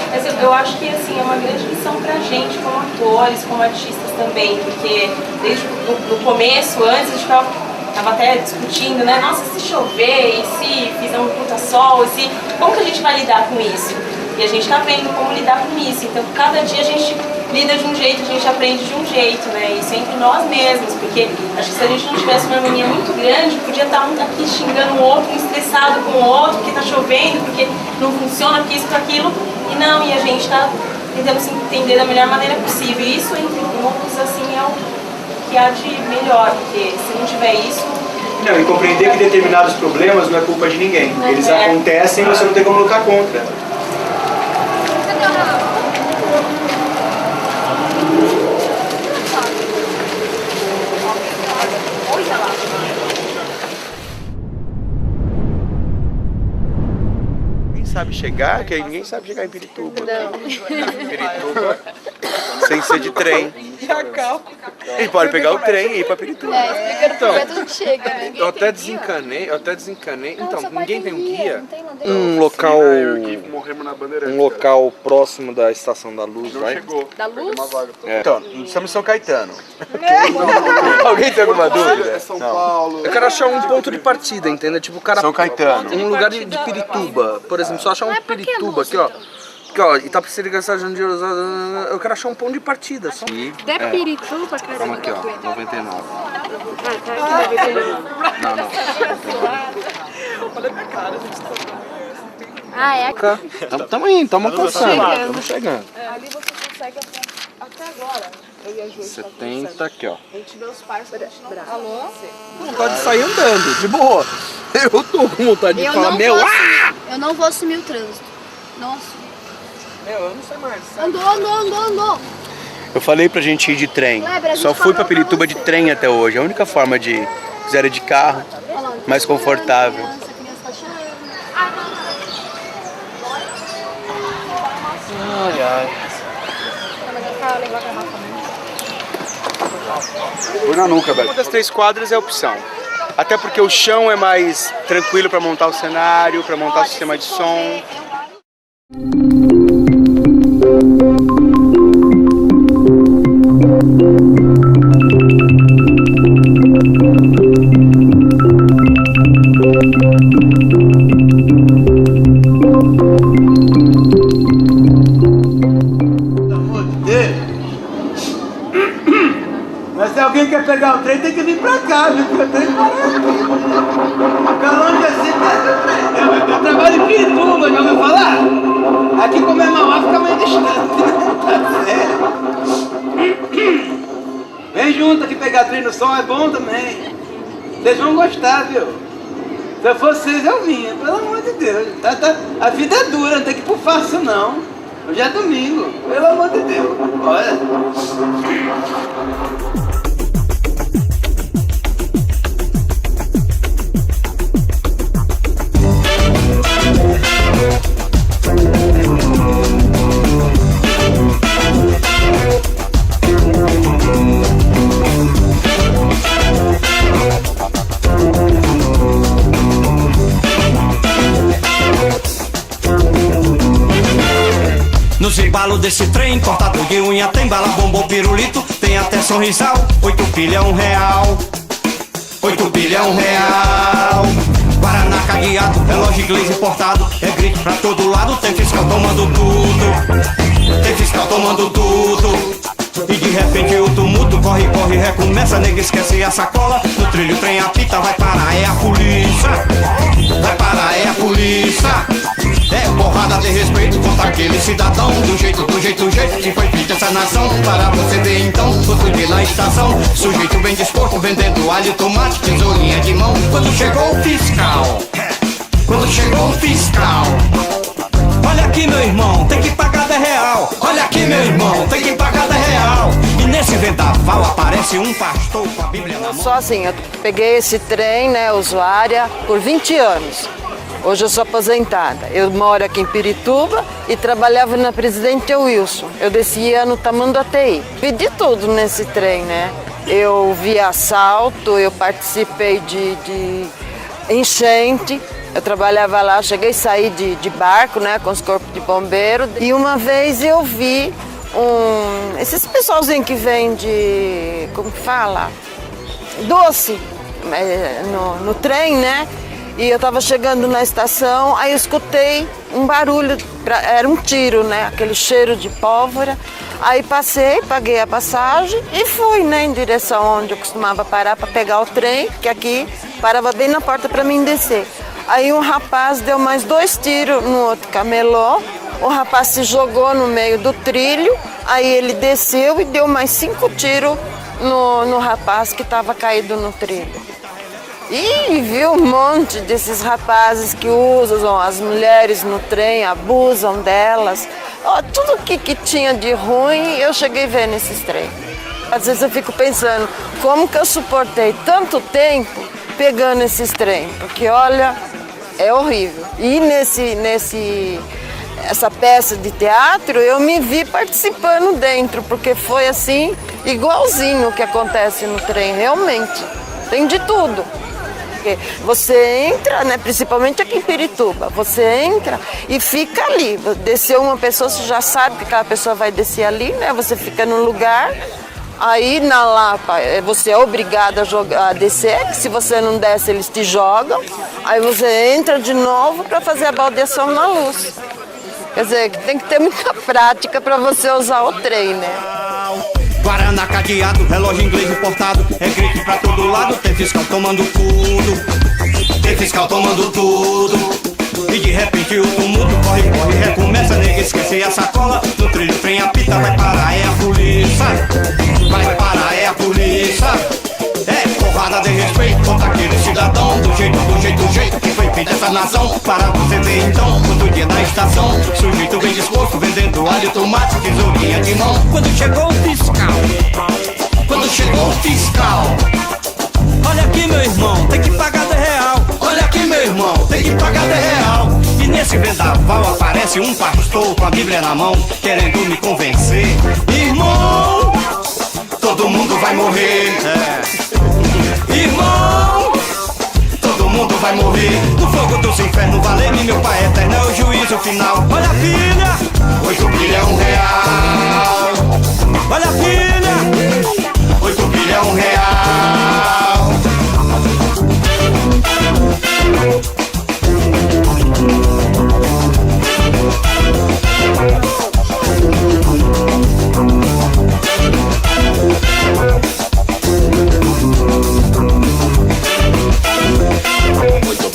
Mas eu acho que assim, é uma grande lição pra gente, como atores, como artistas também, porque desde o começo, antes, a gente tava até discutindo, né? Nossa, se chover, e se fizer um puta sol, e se... como que a gente vai lidar com isso? E a gente tá vendo como lidar com isso. Então, cada dia a gente lida de um jeito, a gente aprende de um jeito, né? Isso entre nós mesmos, porque acho que se a gente não tivesse uma harmonia muito grande, podia estar um aqui xingando o outro, um estressado com o outro, porque tá chovendo, porque não funciona, porque isso, aquilo. E a gente tá tentando se entender da melhor maneira possível. E isso, entre grupos, assim, é o que há de melhor, porque se não tiver isso... Não, e compreender que determinados problemas não é culpa de ninguém. Eles acontecem e você não tem como lutar contra. Sabe chegar, que ninguém sabe chegar em Pirituba. Pirituba, sem ser de trem. Ele pode pegar o trem e ir pra Pirituba. Então, eu até desencanei. Então, ninguém tem um guia? Um local próximo da Estação da Luz, vai? Da Luz? Então, estamos em São Caetano. Alguém tem alguma dúvida? É São Paulo. Eu quero achar um ponto de partida, entendeu? Tipo, o cara... São Caetano. Um lugar de Pirituba, por exemplo, só achar um Pirituba aqui, ó. Aqui, ó, Itapecerica, eu quero achar um ponto de partida. Só. É Pirituba, cara. Vamos aqui, ó, 99. Não. Olha a minha cara, Ah, é aqui. Tamo indo, tamo alcançando. Estamos chegando. Ali você consegue até agora. Eu e a Ju, 70 aqui, ó. A gente vê os pais, a gente não... Alô? Vontade de sair andando, de boa. Eu tô com vontade de falar, Eu não vou assumir o trânsito. Não assumo. Eu não sei mais. Andou. Eu falei pra gente ir de trem. Só fui pra Pirituba de trem até hoje. A única forma de ir era de carro, mais confortável. Ai. Põe na nuca, velho. Uma das 3 quadras é a opção. Até porque o chão é mais tranquilo para montar o cenário, para montar o sistema de som. Mas se alguém quer pegar o trem, tem que vir pra cá, viu? Porque o trem parece. Calonde assim, pega o trem. Eu trabalho em Pirituba, já ouviu falar? Aqui comer mauá fica meio distante. Tá certo. Vem junto aqui pegar trem no sol, é bom também. Vocês vão gostar, viu? Se eu fosse vocês, eu vinha, pelo amor de Deus. A vida é dura, não tem que ir por fácil, não. Hoje é domingo, pelo amor de Deus. Olha. Nos embalos desse trem, cortador de unha, tem bala, bombom, pirulito, tem até sorrisal, 8 bilhão real, 8 bilhão real. Guaraná cadeado, relógio inglês importado, é grito pra todo lado, tem fiscal tomando tudo, tem fiscal tomando tudo. E de repente o tumulto, corre, corre, recomeça, nega esquece a sacola, no trilho o trem apita, vai parar, é a polícia, vai parar, é a polícia. É porrada de respeito contra aquele cidadão, do jeito que foi feita essa nação. Para você ver então, outro dia na estação, sujeito bem disposto, vendendo alho, tomate, tesourinha de mão. Quando chegou o fiscal, quando chegou o fiscal, olha aqui meu irmão, tem que pagar 10 real. Olha aqui meu irmão, tem que pagar 10 real. E nesse vendaval aparece um pastor com a Bíblia na mão. Só assim, eu peguei esse trem, né, usuária, por 20 anos. Hoje eu sou aposentada. Eu moro aqui em Pirituba e trabalhava na Presidente Wilson. Eu descia no Tamanduateí. Vi de tudo nesse trem, né? Eu vi assalto, eu participei de enchente. Eu trabalhava lá, cheguei a sair de barco, né, com os corpos de bombeiro. E uma vez eu vi esses pessoalzinhos que vende, como que fala? Doce no trem, né? E eu tava chegando na estação, aí eu escutei um barulho, era um tiro, né? Aquele cheiro de pólvora. Aí passei, paguei a passagem e fui, né? Em direção onde eu costumava parar para pegar o trem, que aqui parava bem na porta para mim descer. Aí um rapaz deu mais 2 tiros no outro camelô. O rapaz se jogou no meio do trilho, aí ele desceu e deu mais 5 tiros no rapaz que estava caído no trilho. E viu um monte desses rapazes que usam as mulheres no trem, abusam delas. Tudo que tinha de ruim eu cheguei a ver nesses trens. Às vezes eu fico pensando, como que eu suportei tanto tempo pegando esses trens? Porque olha, é horrível. E essa peça de teatro eu me vi participando dentro, porque foi assim, igualzinho o que acontece no trem, realmente. Tem de tudo. Você entra, né, principalmente aqui em Pirituba, você entra e fica ali. Desceu uma pessoa, você já sabe que aquela pessoa vai descer ali, né? Você fica no lugar, aí na Lapa você é obrigado a descer, que se você não desce eles te jogam. Aí você entra de novo para fazer a baldeação na luz. Quer dizer, tem que ter muita prática para você usar o trem, né? Guaraná cadeado, relógio inglês importado, é grito pra todo lado, tem fiscal tomando tudo, tem fiscal tomando tudo. E de repente o tumulto, corre, corre, recomeça, nega esquece a sacola, no trilho trem apita, vai parar, é a polícia, vai parar, é a polícia. É porrada de respeito contra aquele cidadão, do jeito que foi feita essa nação. Para você ver então, outro dia na estação, sujeito bem disposto, vendendo alho, tomate, tesourinha de mão. Quando chegou o fiscal, quando chegou o fiscal, olha aqui meu irmão, tem que pagar 10 real. Olha aqui meu irmão, tem que pagar 10 real. E nesse vendaval aparece um pastor com a Bíblia na mão, querendo me convencer. Irmão, todo mundo vai morrer. Irmão, todo mundo vai morrer. No fogo dos infernos, valeu-me meu pai eterno, é o juízo final. Olha filha, 8 bilhão real. Olha filha, 8 bilhão real. Muito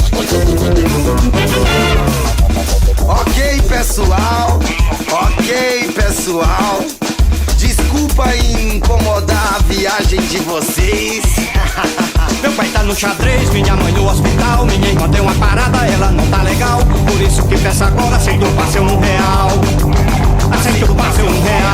pessoal. Desculpa incomodar a viagem de vocês. Meu pai tá no xadrez, minha mãe no hospital. Minha irmã tem uma parada, ela não tá legal. Por isso que peço agora, aceito o passe R$1. Aceito o passe R$1.